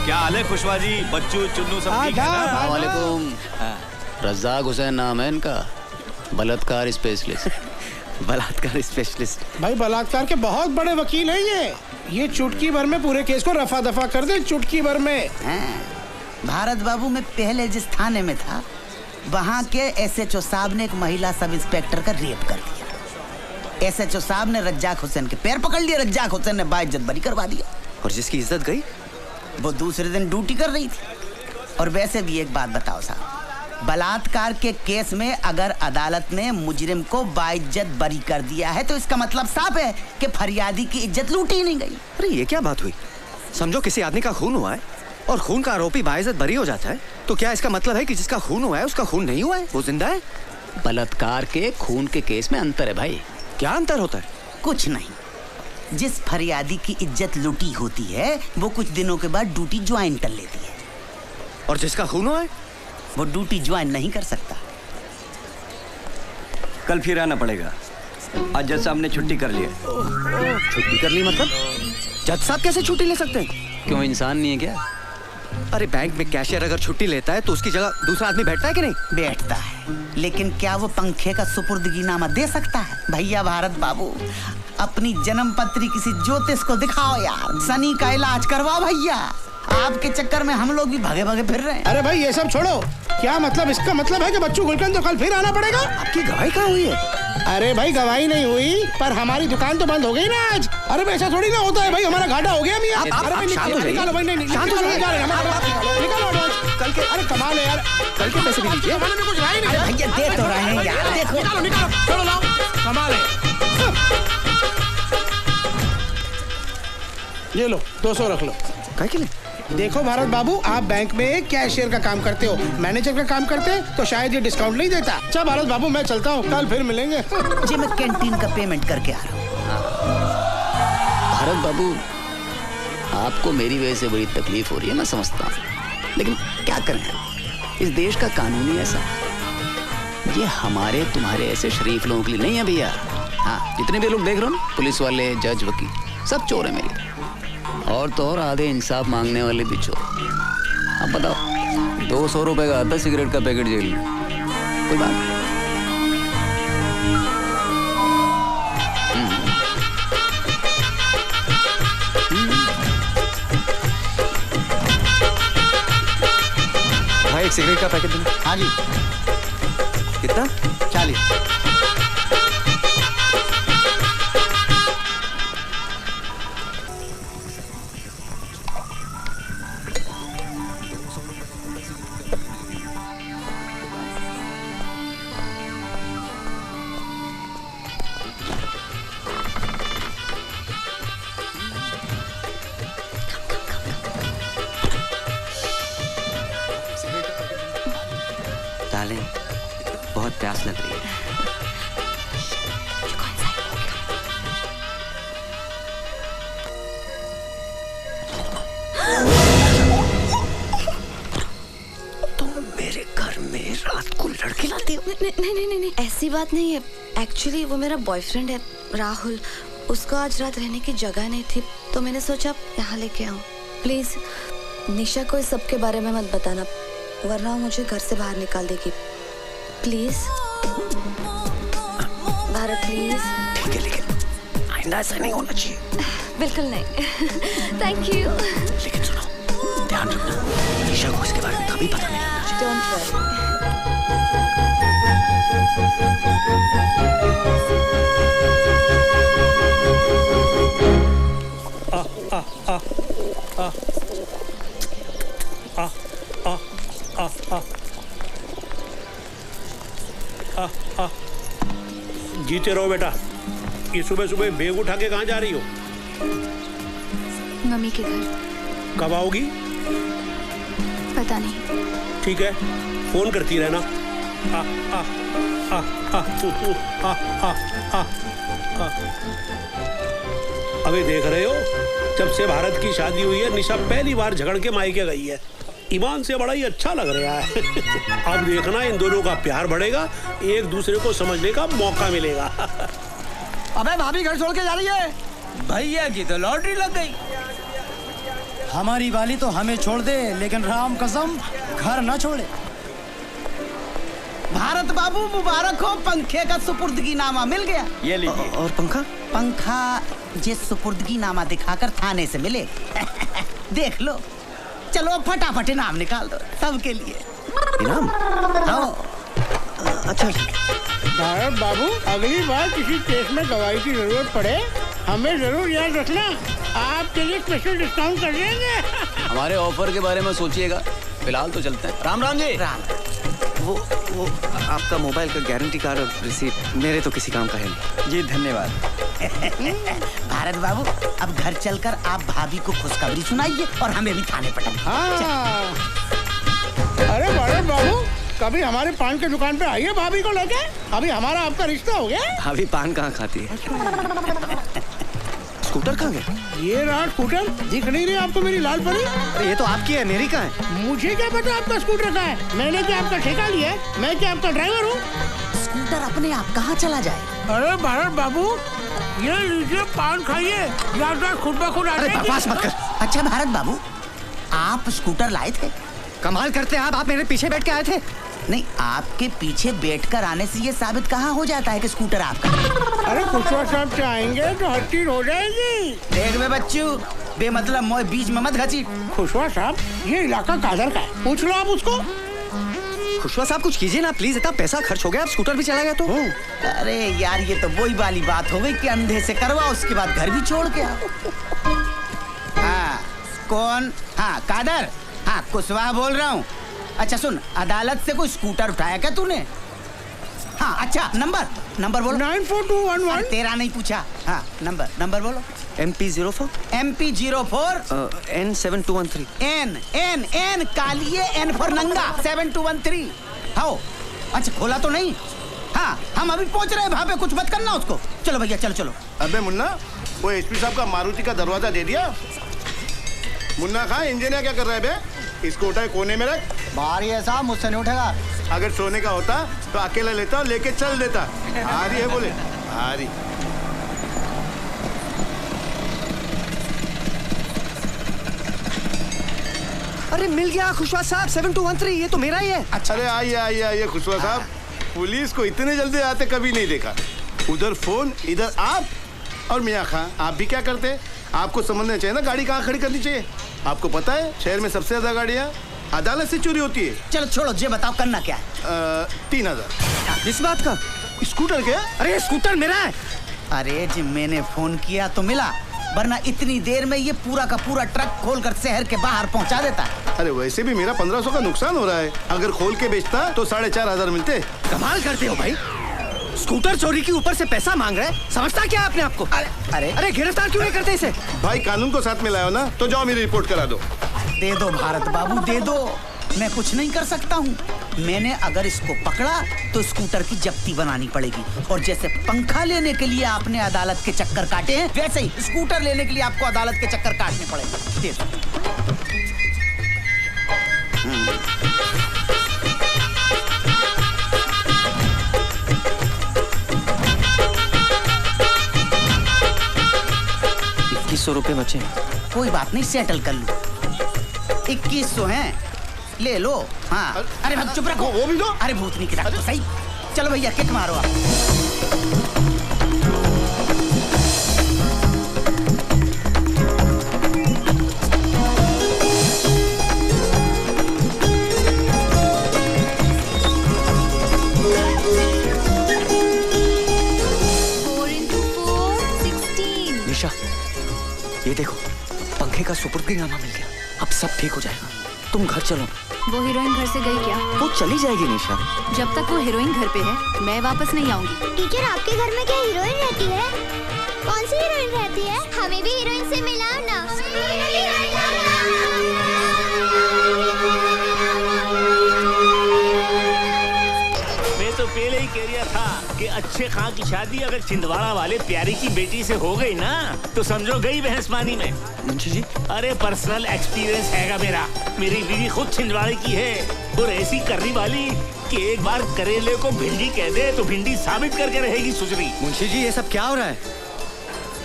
क्या हाल है खुशवा जी, बच्चू चुन्नू सब ठीक है ना? अस्सलाम वालेकुम। रज़ाक हुसैन नाम है इनका, बलात्कार स्पेशलिस्ट। बलात्कार स्पेशलिस्ट? भाई बलात्कार के बहुत बड़े वकील हैं ये चुटकी भर में पूरे केस को रफा दफा कर दे, चुटकी भर में। भारत बाबू, मैं पहले जिस थाने में था, वहाँ के SHO साहब ने एक महिला सब इंस्पेक्टर का रेप कर दिया। SHO साहब ने रज्जाक हुसैन के पैर पकड़ लिए, रज्जाक हुसैन ने बाइज्जत बरी करवा दिया। और जिसकी इज्जत गई, वो दूसरे दिन ड्यूटी कर रही थी। और वैसे भी एक बात बताओ साहब, बलात्कार के केस में अगर अदालत ने मुजरिम को बाइज्जत बरी कर दिया है तो इसका मतलब साफ है कि फरियादी की इज्जत लूटी नहीं गई। अरे ये क्या बात हुई? समझो किसी आदमी का खून हुआ है और खून का आरोपी बाइज्जत बरी हो जाता है, तो क्या इसका मतलब है कि जिसका खून हुआ है उसका खून नहीं हुआ है, वो जिंदा है? बलात्कार के खून के केस में अंतर है भाई। क्या अंतर होता है? कुछ नहीं। जिस फरियादी की इज्जत लूटी होती है वो कुछ दिनों के बाद ड्यूटी ज्वाइन कर लेती है, और जिसका खून हुआ है वो ड्यूटी ज्वाइन नहीं कर सकता। कल फिर आना पड़ेगा। आज जज साहब ने छुट्टी कर ली है। छुट्टी कर ली मतलब? जज साहब कैसे छुट्टी ले सकते हैं? क्यों, इंसान नहीं है क्या? अरे बैंक में कैशियर अगर छुट्टी लेता है तो उसकी जगह दूसरा आदमी बैठता है कि नहीं? बैठता है, लेकिन क्या वो पंखे का सुपुर्दगीनामा दे सकता है? भैया भारत बाबू, अपनी जन्म पत्री किसी ज्योतिष को दिखाओ यार, शनि का इलाज करवाओ भैया। आपके चक्कर में हम लोग भी भागे भागे फिर रहे हैं। अरे भाई ये सब छोड़ो, क्या मतलब? इसका मतलब है कि बच्चू गुलकंद तो कल फिर आना पड़ेगा। आपकी गवाही कहाँ हुई है? अरे भाई गवाही नहीं हुई, पर हमारी दुकान तो बंद हो गई ना आज। अरे भाई ऐसा थोड़ी ना होता है भाई, हमारा घाटा हो गया आप शांत हो जाइए। कल के, अरे कमाल है यार, कल के पैसे भी लीजिए। कुछ नहीं। अरे भैया दे तो रहे हैं यार, देखो। निकालो, चलो लाओ, कमाल है। ये लो 200 रख लो। क्या के लिए? देखो भारत बाबू, आप बैंक में कैशियर का काम करते हो, मैनेजर का काम करते हैं तो शायद ये डिस्काउंट नहीं देता। अच्छा भारत बाबू, मैं चलता हूँ, कल फिर मिलेंगे। जी मैं कैंटीन का पेमेंट करके आ रहा हूँ। भारत बाबू, आपको मेरी वजह से बड़ी तकलीफ हो रही है, मैं समझता हूँ, लेकिन क्या करें, इस देश का कानून ही ऐसा। ये हमारे तुम्हारे ऐसे शरीफ लोगों के लिए नहीं है भैया। हाँ, जितने भी लोग देख रहे हो ना, पुलिस वाले, जज, वकील, सब चोर है मेरे। और तो और आधे इंसाफ मांगने वाले भी चोर। अब बताओ, 200 रुपए का आता सिगरेट का पैकेट जेल में, कोई बात? भाई एक सिगरेट का पैकेट देना। हाँ जी। कितना? 40। डार्लिंग, बहुत प्यास लग रही है। मेरे घर में रात को लड़के लाते हो? नहीं, ऐसी बात नहीं है। एक्चुअली वो मेरा बॉयफ्रेंड है राहुल, उसको आज रात रहने की जगह नहीं थी तो मैंने सोचा यहाँ लेके आऊँ। प्लीज निशा को इस सब के बारे में मत बताना, वरना मुझे घर से बाहर निकाल देगी। Please Bharat please. ठीक है लेकिन आइंदा ऐसा नहीं होना चाहिए। बिल्कुल नहीं। Thank you. लेकिन सुनो, ध्यान रखना निशा को इसके बारे में कभी पता नहीं लगना चाहिए। Don't worry. जीते रहो बेटा। ये सुबह सुबह बैग उठा के कहाँ जा रही हो? मम्मी के घर। कब आओगी? पता नहीं। ठीक है, फोन करती रहना। अभी देख रहे हो, जब से भारत की शादी हुई है निशा पहली बार झगड़ के मायके गई है। ईमान से बड़ा ही अच्छा लग रहा है। अब देखना इन दोनों का प्यार बढ़ेगा, एक दूसरे को समझने का मौका मिलेगा। अबे भाभी घर छोड़ के जा रही है। भैया की तो लॉटरी लग गई। हमारी वाली तो हमें छोड़ दे, लेकिन राम कसम घर न छोड़े। भारत बाबू मुबारक हो, पंखे का सुपुर्दगी नामा मिल गया। ये लीजिए। और पंखा? पंखा जिस सुपुर्दगी नामा दिखाकर थाने से मिले। देख लो, चलो फटाफट इनाम निकाल दो सबके लिए। इनाम? अच्छा। भारत बाबू, अगली बार किसी केस में गवाही की जरूरत पड़े हमें जरूर याद रखना, आपके लिए स्पेशल डिस्काउंट कर देंगे। हमारे ऑफर के बारे में सोचिएगा, फिलहाल तो चलते हैं। राम राम जी। राम। वो आपका मोबाइल का गारंटी कार्ड और रिसीप्ट मेरे तो किसी काम का है नहीं। जी धन्यवाद। भारत बाबू, अब घर चलकर आप भाभी को खुशखबरी सुनाइए और हमें भी थाने पटाइए। हाँ। अरे भारत बाबू, कभी हमारे पान की दुकान पे आइए भाभी को लेके, अभी हमारा आपका रिश्ता हो गया। भाभी पान कहाँ खाती है? स्कूटर कहाँ गया? ये रहा स्कूटर, दिख नहीं रही आपको मेरी लाल परी? अरे ये तो आपकी है, मेरी कहाँ है? मुझे क्या पता आपका स्कूटर कहाँ है? मैंने क्या आपका ठेका लिया है? मैं क्या आपका ड्राइवर हूँ? स्कूटर अपने आप कहाँ चला जाए? अरे भारत बाबू, ये लीजिए पान खाइए, याददाश्त खुद ब खुद आ जाएगी। अरे बकवास मत कर। अच्छा भारत बाबू, आप स्कूटर लाए थे? कमाल करते हैं आप मेरे पीछे बैठ के आए थे। नहीं, आपके पीछे बैठकर आने से ये साबित कहाँ हो जाता है कि स्कूटर आपका? अरे खुशवा साहब चाहेंगे तो हर चीज हो जाएगी। देख बे बच्चू, बेमतलब मोए बीच में मत घसीट। खुशवा साहब, ये इलाका कादर का है, पूछ लो आप उसको। खुशवा साहब कुछ कीजिए ना प्लीज, इतना पैसा खर्च हो गया, अब स्कूटर भी चला गया तो। अरे यार, ये तो वही वाली बात हो गई कि अंधे से करवा, उसके बाद घर भी छोड़ के आओ। हाँ कौन? हाँ कादर। हाँ कुशवाहा बोल रहा हूँ। अच्छा सुन, अदालत से कोई स्कूटर उठाया क्या तूने? हाँ अच्छा, नंबर बोलो। 94211। तेरा नहीं पूछा। हाँ नंबर बोलो। MP04 MP04 N7213 N कालिए N फॉर नंगा 7213। हाँ अच्छा, खोला तो नहीं? हाँ हम अभी पहुंच रहे हैं वहाँ पे, कुछ मत करना उसको। चलो भैया चलो। अबे मुन्ना, वो एसपी साहब का मारुति का दरवाजा दे दिया? मुन्ना खां, इंजीनियर क्या कर रहा है बे? इसको उठाए कोने में रख। भारी है साहब, मुझसे नहीं उठेगा। अगर सोने का होता तो अकेला लेता, लेके चल देता। भारी है बोले, भारी। अरे मिल गया खुशवा साहब, 7213, ये तो मेरा ही है। अच्छा अरे आइए खुशवा साहब, पुलिस को इतने जल्दी आते कभी नहीं देखा। उधर फोन, इधर आप। और मियाँ खां, आप भी क्या करते? आपको समझना चाहिए ना गाड़ी कहाँ खड़ी करनी चाहिए। आपको पता है शहर में सबसे ज्यादा गाड़ियाँ अदालत से चोरी होती है। चलो छोड़ो, ये बताओ करना क्या है? 3000। इस बात का? स्कूटर क्या? अरे स्कूटर मेरा है। अरे जी मैंने फोन किया तो मिला, वरना इतनी देर में ये पूरा का पूरा ट्रक खोलकर शहर के बाहर पहुंचा देता है। अरे वैसे भी मेरा 1500 का नुकसान हो रहा है, अगर खोल के बेचता तो 4500 मिलते। कमाल करते हो भाई, स्कूटर चोरी के ऊपर से पैसा मांग रहे, समझता क्या अपने आप को? अरे गिरफ्तार क्यों नहीं करते इसे? भाई कानून को साथ में लाओ ना, तो जाओ मेरी रिपोर्ट करा दो। दे दो भारत बाबू, दे दो। मैं कुछ नहीं कर सकता हूँ। मैंने अगर इसको पकड़ा तो स्कूटर की जब्ती बनानी पड़ेगी, और जैसे पंखा लेने के लिए आपने अदालत के चक्कर काटे हैं, वैसे ही स्कूटर लेने के लिए आपको अदालत के चक्कर काटने पड़ेंगे। दे दो। ₹2100 बचे। कोई बात नहीं, सेटल कर लो। 2100 हैं, ले लो। हाँ, अरे भग चुप रखो। वो भी दो। अरे भूतनी की तो सही। चलो भैया किक मारो आप। निशा, ये देखो, पंखे का सुपुर्दीनामा मिल गया। अब सब ठीक हो जाएगा। तुम घर चलो। वो हीरोइन घर से गई क्या? वो चली जाएगी निशा। जब तक वो हीरोइन घर पे है, मैं वापस नहीं आऊंगी। टीचर, आपके घर में क्या हीरोइन रहती है? कौन सी हीरोइन रहती है? हमें भी हीरोइन से मिलाओ ना। मैं तो पहले ही कह रहा था कि अच्छे खां की शादी अगर छिंदवाड़ा वाले प्यारी की बेटी से हो गई ना, तो समझो गई भैंसमानी में। मुंशी जी, अरे पर्सनल एक्सपीरियंस हैगा मेरा। मेरी बीवी खुद छिंदवाड़े की है, और ऐसी करने वाली कि एक बार करेले को भिंडी कह दे तो भिंडी साबित करके रहेगी सुजरी। मुंशी जी, ये सब क्या हो रहा है?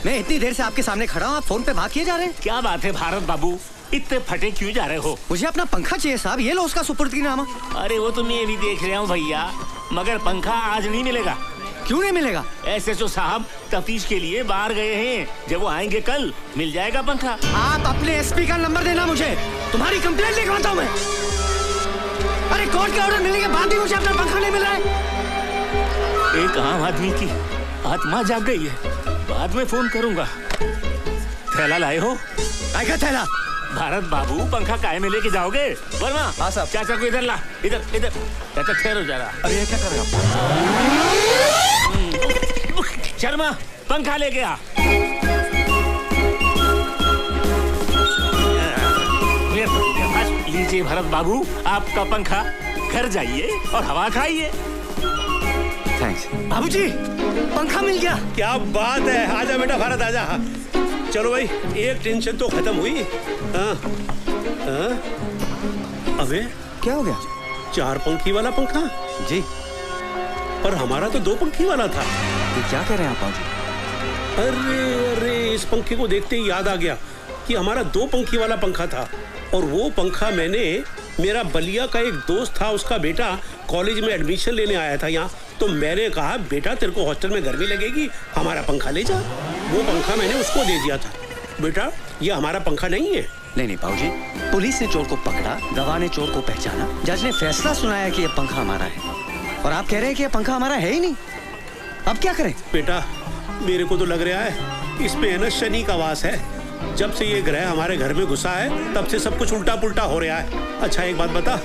मैं इतनी देर से आपके सामने खड़ा हूँ, आप फोन पे भाग किए जा रहे हैं। क्या बात है भारत बाबू, इतने फटे क्यों जा रहे हो? मुझे अपना पंखा चाहिए साहब, ये लो उसका सुपुर्दीनामा। अरे वो तो मैं भी देख रहा हूँ भैया, मगर पंखा आज नहीं मिलेगा। क्यों नहीं मिलेगा? एसएचओ साहब तफ्तीश के लिए बाहर गए हैं, जब वो आएंगे कल मिल जाएगा पंखा। आप अपने एसपी का नंबर देना मुझे, तुम्हारी कंप्लेंट लिखवाता हूँ मैं। अरे कोर्ट के ऑर्डर मिलने के बाद भी मुझे अपना पंखा नहीं मिल रहा है। एक आम आदमी की आत्मा जाग गई है, बाद में फोन करूंगा। थैला लाए हो? काय का थैला? भारत बाबू, पंखा काहे में लेके जाओगे? वर्मा, हाँ साहब। चाचा को इधर ला, इधर इधर। चाचा ठहरो जरा। अरे ये क्या कर रहे हो? शर्मा, पंखा लेके आ। लीजिए भरत बाबू, आपका पंखा। घर जाइए और हवा खाइए। थैंक्स। बाबूजी, पंखा मिल गया। क्या बात है, आजा बेटा भारत आजा। चलो भाई, एक टेंशन तो खत्म हुई। हाँ, हाँ। अबे क्या हो गया? 4 पंखी वाला पंखा? जी। पर हमारा तो 2 पंखी वाला था। ये क्या कह रहे हैं आप बाबूजी? अरे इस पंखे को देखते ही याद आ गया कि हमारा 2 पंखी वाला पंखा था, और वो पंखा मैंने, मेरा बलिया का एक दोस्त था, उसका बेटा कॉलेज में एडमिशन लेने आया था यहाँ, तो मैंने कहा बेटा तेरे को हॉस्टल में गर्मी लगेगी, हमारा पंखा ले जा। वो पंखा मैंने उसको दे दिया था। बेटा ये हमारा पंखा नहीं है। नहीं बाबूजी, पुलिस ने चोर को पकड़ा, गवाह ने चोर को पहचाना, जज ने फैसला सुनाया कि ये पंखा हमारा है, और आप कह रहे हैं कि ये पंखा हमारा है ही नहीं। अब क्या करें? बेटा मेरे को तो लग रहा है इसमें है ना शनि का वास है। जब से ये ग्रह हमारे घर में घुसा है, तब से सब कुछ उल्टा पुल्टा हो रहा है। अच्छा एक बात बता,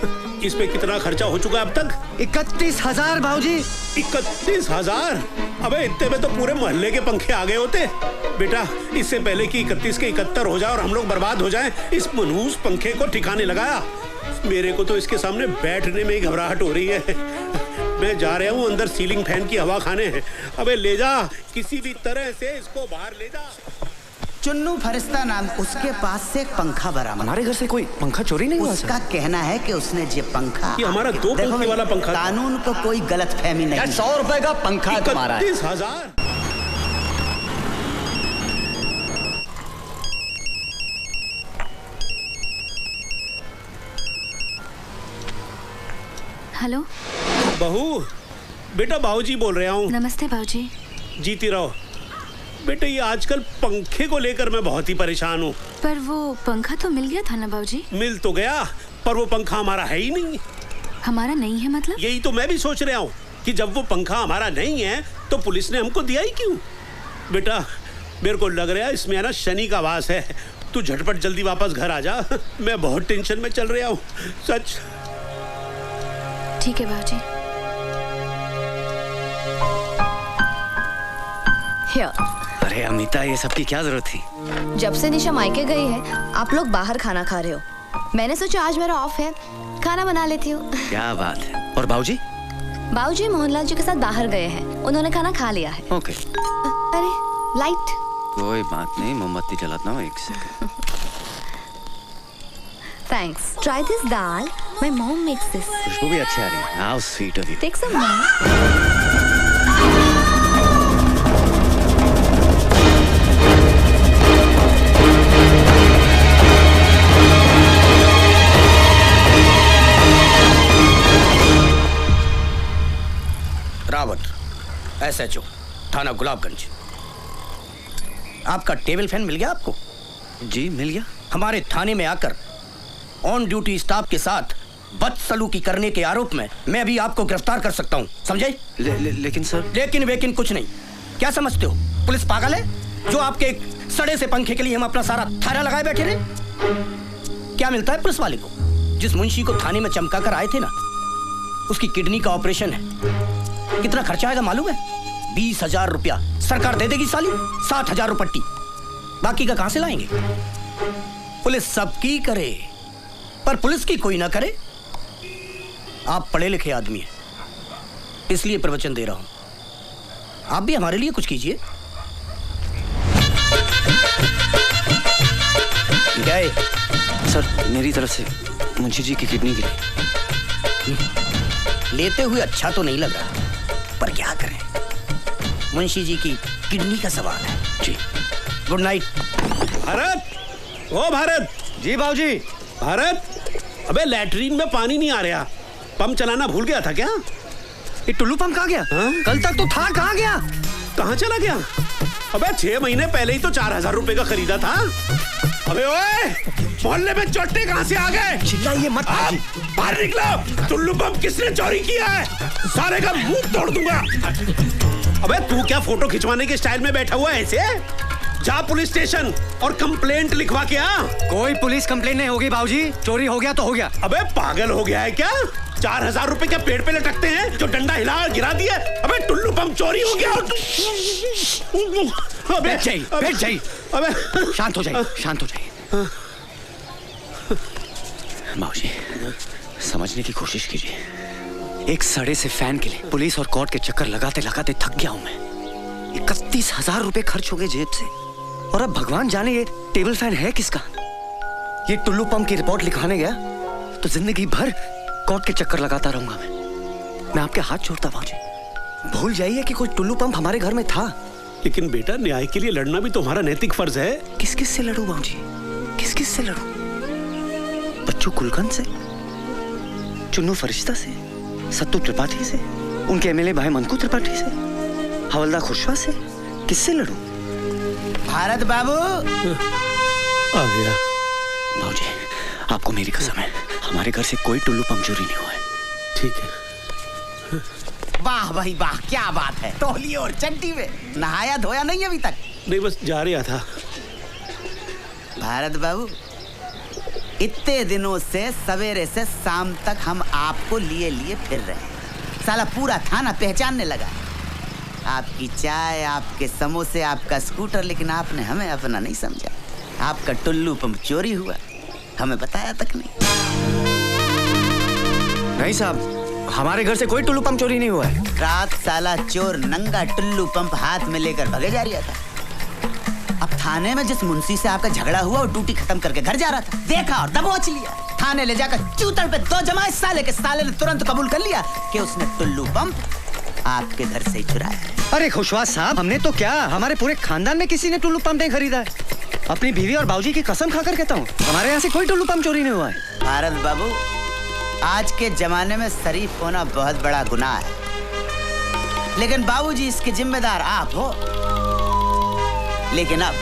इस पे कितना खर्चा हो चुका है अब तक? 31,000 बाबूजी। 31,000? अबे इतने में तो पूरे मोहल्ले के पंखे आ गए होते। बेटा इससे पहले कि 31 के 71 हो जाए और हम लोग बर्बाद हो जाएं, इस मनहूस पंखे को ठिकाने लगाया। मेरे को तो इसके सामने बैठने में ही घबराहट हो रही है। मैं जा रहा हूँ अंदर सीलिंग फैन की हवा खाने। अबे ले जा, किसी भी तरह से इसको बाहर ले जा। चुन्नू फरिश्ता नाम उसके पास से एक पंखा बरामद। हमारे घर से कोई पंखा चोरी नहीं हुआ? उसका कहना है कि उसने ये पंखा, ये हमारा 2 पंखी वाला पंखा, कानून को कोई गलतफहमी नहीं। 100 रुपए का पंखा तुम्हारा है। 31,000। हेलो बहू, बेटा बाबूजी बोल रहा हूँ। नमस्ते बाबूजी। जीती रहो। बेटे ये आजकल पंखे को लेकर मैं बहुत ही परेशान हूँ। पर वो पंखा तो मिल गया था ना बाबूजी? मिल तो गया, पर वो पंखा हमारा है ही नहीं। हमारा नहीं है मतलब? यही तो मैं भी सोच रहा हूँ कि जब वो पंखा हमारा नहीं है तो पुलिस ने हमको दिया ही क्यों? बेटा मेरे को लग रहा है इसमें है ना शनि का वास है। तू झटपट जल्दी वापस घर आ जा, मैं बहुत टेंशन में चल रहा हूँ सच। ठीक है बाबूजी। अरे अमिता, ये सब की क्या जरूरत थी? जब से निशा मायके गई है, आप लोग बाहर खाना खा रहे हो। मैंने सोचा आज मेरा ऑफ है, खाना बना लेती हूँ। क्या बात है। और बाबूजी? बाबूजी मोहनलाल जी के साथ बाहर गए हैं, उन्होंने खाना खा लिया है। ओके। अरे लाइट। कोई बात नहीं, मोमबत्ती जलाता हूँ, एक second. Thanks. Try this dal, my mom makes this. खुशबू भी अच्छी आ रही है। How sweet of you. Take some more। Rawat, SHO, थाना गुलाबगंज। आपका टेबल फैन मिल गया आपको? जी मिल गया। हमारे थाने में आकर ऑन ड्यूटी स्टाफ के साथ बदसलूकी करने के आरोप में मैं भी आपको गिरफ्तार कर सकता हूँ, समझे? लेकिन सर। लेकिन कुछ नहीं। क्या समझते हो पुलिस पागल है जो आपके एक सड़े से पंखे के लिए हम अपना सारा थाना लगाए बैठे रहे? क्या मिलता है पुलिस वाले को? जिस मुंशी को थाने में चमका कर आए थे ना, उसकी किडनी का ऑपरेशन है। कितना खर्चा आएगा मालूम है? 20,000 रुपया सरकार दे देगी साली, 60,000 रुपट्टी। बाकी का कहां से लाएंगे? पुलिस सबकी करे पर पुलिस की कोई ना करे। आप पढ़े लिखे आदमी हैं, इसलिए प्रवचन दे रहा हूं। आप भी हमारे लिए कुछ कीजिए। गए सर, मेरी तरफ से मुंशी जी की किडनी के लिए। लेते हुए अच्छा तो नहीं लग रहा, पर क्या करें, मुंशी जी की किडनी का सवाल है। जी गुड नाइट। भारत, ओ भारत। जी बाबूजी। भारत, अबे लैट्रीन में पानी नहीं आ रहा, पंप चलाना भूल गया था क्या? ये टुल्लू पंप कहाँ गया? कल तक तो था, कहाँ गया? कहाँ चला गया? अबे 6 महीने पहले ही तो 4,000 रुपए का खरीदा था। अबे ओए, मोहल्ले में चोटे कहाँ से आ गए? चिल्लाइए मत। बाहर निकलो। टुल्लू पंप किसने चोरी किया है? सारे का मुंह तोड़ दूंगा। अबे तू क्या फोटो खिंचवाने के स्टाइल में बैठा हुआ है ऐसे? जा पुलिस स्टेशन और कंप्लेंट लिखवा के आ। कोई पुलिस कंप्लेंट नहीं होगी बाबूजी, चोरी हो गया तो हो गया। अबे पागल हो गया है क्या? 4,000 रुपए क्या पेड़ पे लटकते हैं जो डंडा हिला गिरा दिया? अबे टुल्लू पंप चोरी हो गया। अबे बैठ जाइए। अबे शांत हो जाइए, शांत हो जाइए। बाबूजी, समझने की कोशिश कीजिए। एक सड़े से फैन के लिए पुलिस और कोर्ट के चक्कर लगाते लगाते थक गया हूं मैं। 31,000 रुपए खर्च हो गए जेब से, और अब भगवान जाने ये टेबल फैन है किसका। ये टुल्लू पंप की रिपोर्ट लिखवाने गया तो जिंदगी भर कोर्ट के चक्कर लगाता रहूंगा मैं आपके हाथ जोड़ता बाबूजी, भूल जाइए कि कोई टुल्लू पंप हमारे घर में था। लेकिन बेटा, न्याय के लिए लड़ना भी तो हमारा नैतिक फर्ज है। किस किस से लड़ूं बाबूजी, किस किस से लड़ूं? बच्चू कुलकर्णी से, चुन्नू फरिश्ता से, सत्तू त्रिपाठी से, उनके MLA भाई मंकू त्रिपाठी से, हवलदार खुशवा से, किससे लड़ूं? भारत बाबू आ गया। बाबूजी, आपको मेरी कसम है, हमारे घर से कोई टुल्लू पंप चोरी नहीं हुआ है। ठीक है। वाह भाई वाह, क्या बात है। तौलिए और चड्डी में नहाया धोया नहीं अभी तक? नहीं, बस जा रहा था। भारत बाबू, इतने दिनों से सवेरे से शाम तक हम आपको लिए फिर रहे हैं। साला पूरा थाना पहचानने लगा। आपकी चाय, आपके समोसे, आपका स्कूटर, लेकिन आपने हमें अपना नहीं समझा। आपका टुल्लू पंप चोरी हुआ, हमें बताया तक नहीं। नहीं साहब, हमारे घर से कोई टुल्लू पंप चोरी नहीं हुआ है। रात साला चोर नंगा टुल्लू पंप हाथ में लेकर भगे जा रहा था। अब थाने में जिस मुंशी से आपका झगड़ा हुआ, वो ड्यूटी खत्म करके घर जा रहा था, देखा और दबोच लिया। थाने ले जाकर चूतड़ पे 2 जमाए साले के साले ने तुरंत कबूल कर लिया कि उसने टुल्लू पंप आपके घर से ही चुराया। अरे खुशवा साहब, हमने तो क्या, हमारे पूरे खानदान में किसी ने टुल्लू पंप नहीं खरीदा है। अपनी बीवी और बाबूजी की कसम खाकर कहता हूँ, हमारे यहाँ से कोई टुल्लू पंप चोरी नहीं हुआ है। भारत बाबू, आज के जमाने में शरीफ होना बहुत बड़ा गुनाह है, लेकिन बाबूजी इसके जिम्मेदार आप हो। लेकिन अब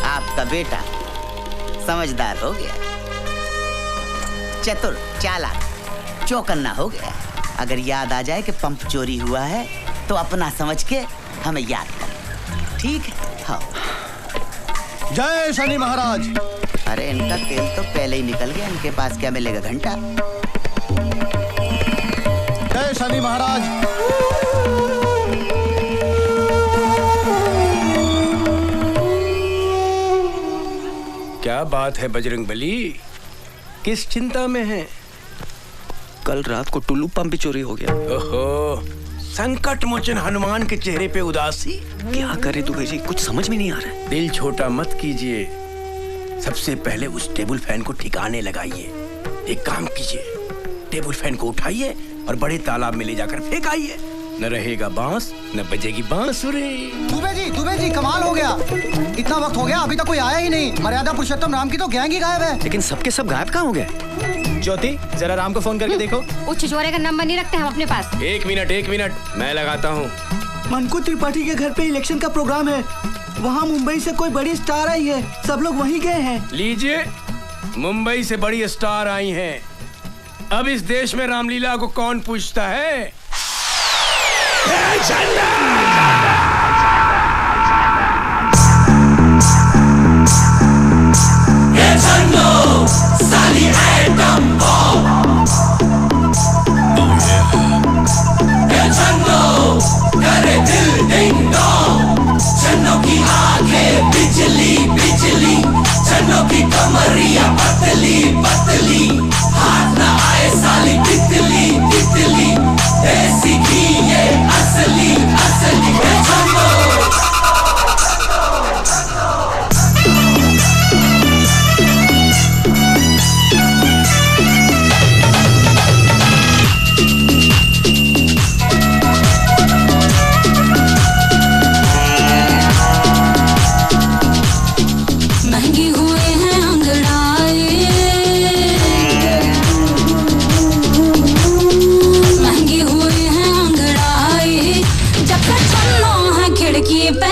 आपका बेटा समझदार हो गया, चतुर, चालाक, चौकन्ना हो गया। अगर याद आ जाए कि पंप चोरी हुआ है तो अपना समझ के हमें याद कर, ठीक है? हाँ। जय शनि महाराज। अरे इनका तेल तो पहले ही निकल गया, इनके पास क्या मिलेगा घंटा। जय शनि महाराज। क्या बात है बजरंगबली, किस चिंता में हैं? कल रात को टुल्लू पंप भी चोरी हो गया। ओहो, संकट मोचन हनुमान के चेहरे पे उदासी। क्या करे दुबे जी, कुछ समझ में नहीं आ रहा है। दिल छोटा मत कीजिए, सबसे पहले उस टेबल फैन को ठिकाने लगाइए। एक काम कीजिए, टेबल फैन को उठाइए और बड़े तालाब में ले जाकर फेंकाइए। न रहेगा बांस, न बजेगी बांसुरी। दुबे जी कमाल हो गया। इतना वक्त हो गया अभी तक कोई आया ही नहीं। मर्यादा पुरुषोत्तम राम की तो गैंग ही गायब है। लेकिन सबके सब गायब कहाँ हो गए? ज्योति, जरा राम को फोन करके देखो। उस छिछोरे का नंबर नहीं रखते हम अपने पास। एक मिनट, मैं लगाता हूँ। मनकू त्रिपाठी के घर पे इलेक्शन का प्रोग्राम है। वहाँ मुंबई से कोई बड़ी स्टार आई है, सब लोग वहीं गए हैं। लीजिए, मुंबई से बड़ी स्टार आई हैं। अब इस देश में रामलीला को कौन पूछता है? साली आइटम बम। करे दिल डिंग डोंग। चन्नों की आंखें बिजली बिजली, चन्नों की कमरिया पतली पतली, हाथ ना आए साली तितली तितली, देसी घी ये असली असली। महंगी हुए हैं अंगड़ाई, महंगी हुए हैं अंगड़ाई, जब तक छन्नो है खिड़की पे आई।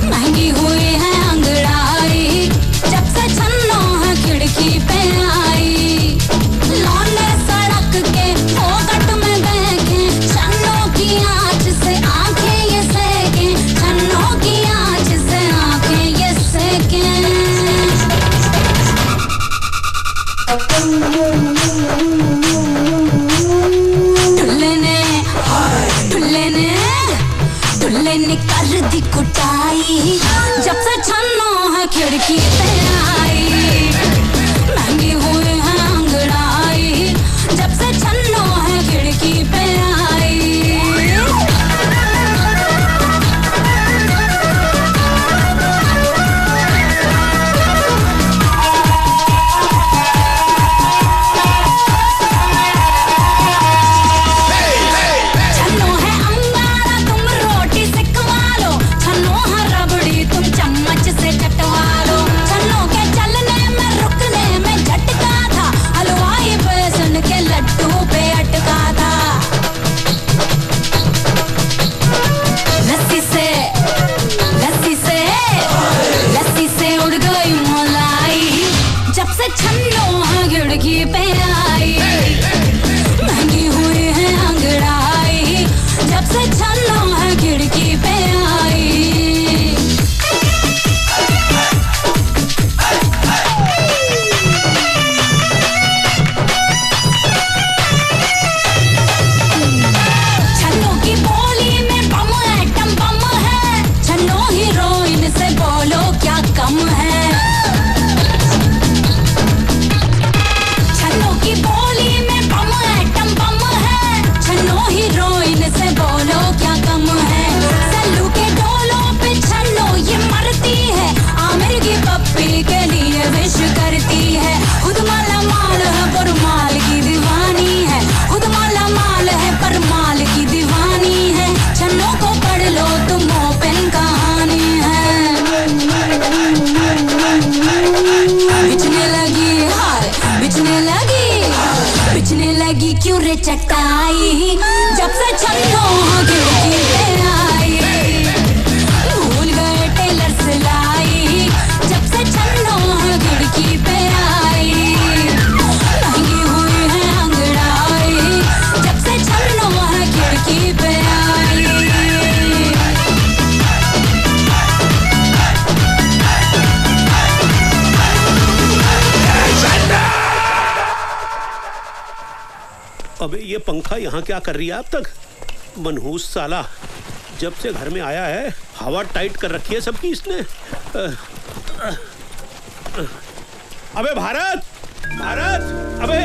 महंगी हुए हैं अंगड़ाई, जब से छन्नो है खिड़की पे आई। लौंडे सड़क के फोकट में बहके, छन्नों की आँच से आंखें ये सेके, छन्नों की आँच से आंखें ये सेके। ढुल्ले ने कर दी कुटाई, जब से छन्नो है खिड़की पे आई। महंगी हुए हैं अंगड़ाई, जब से छन्नो है खिड़की पे आई। छन्नो है अंगारा तुम रोटी सिकवा लो, छन्नो है रबड़ी तुम चम्मच से चटवा लो। छन्नो के चलने में रुकने में झटका था, हलवाई बेसन के लड्डू पे अटका था। लस्सी से लस्सी से उड़ गई मलाई, जब से छन्नो है खिड़की पे आई। महंगी हुई है अंगड़ाई, जब से छन्नो है खिड़की पे आई। छन्नो की बोली में बम आइटम बम है, छन्नो हीरोइन से बोलो क्या कम है। छन्नो की बोली में बम आइटम बम है, छन्नो हीरोइन से बोलो क्या कम है। सल्लू के डोलों पे छन्नो ये मरती है, आमिर की पप्पी के लिए विश करती है। खुद माला माल है पर माल की दीवानी है, खुद माला माल है पर माल की दीवानी है। छन्नो को पढ़ लो तुम ओपन कहानी है। बिचने लगी हाय, बिचने लगी क्यों रे चटाई, जब से छन्नो खिड़की पे आई। भूल गए टेलर सिलाई, जब से छन्नो खिड़की पे आई। महंगी हुई है अंगड़ाई, जब से छन्नो खिड़की पे आई। अबे ये पंखा यहाँ क्या कर रही है अब तक? मनहूस साला, जब से घर में आया है हवा टाइट कर रखी है सबकी इसने। अबे भारत, भारत, अबे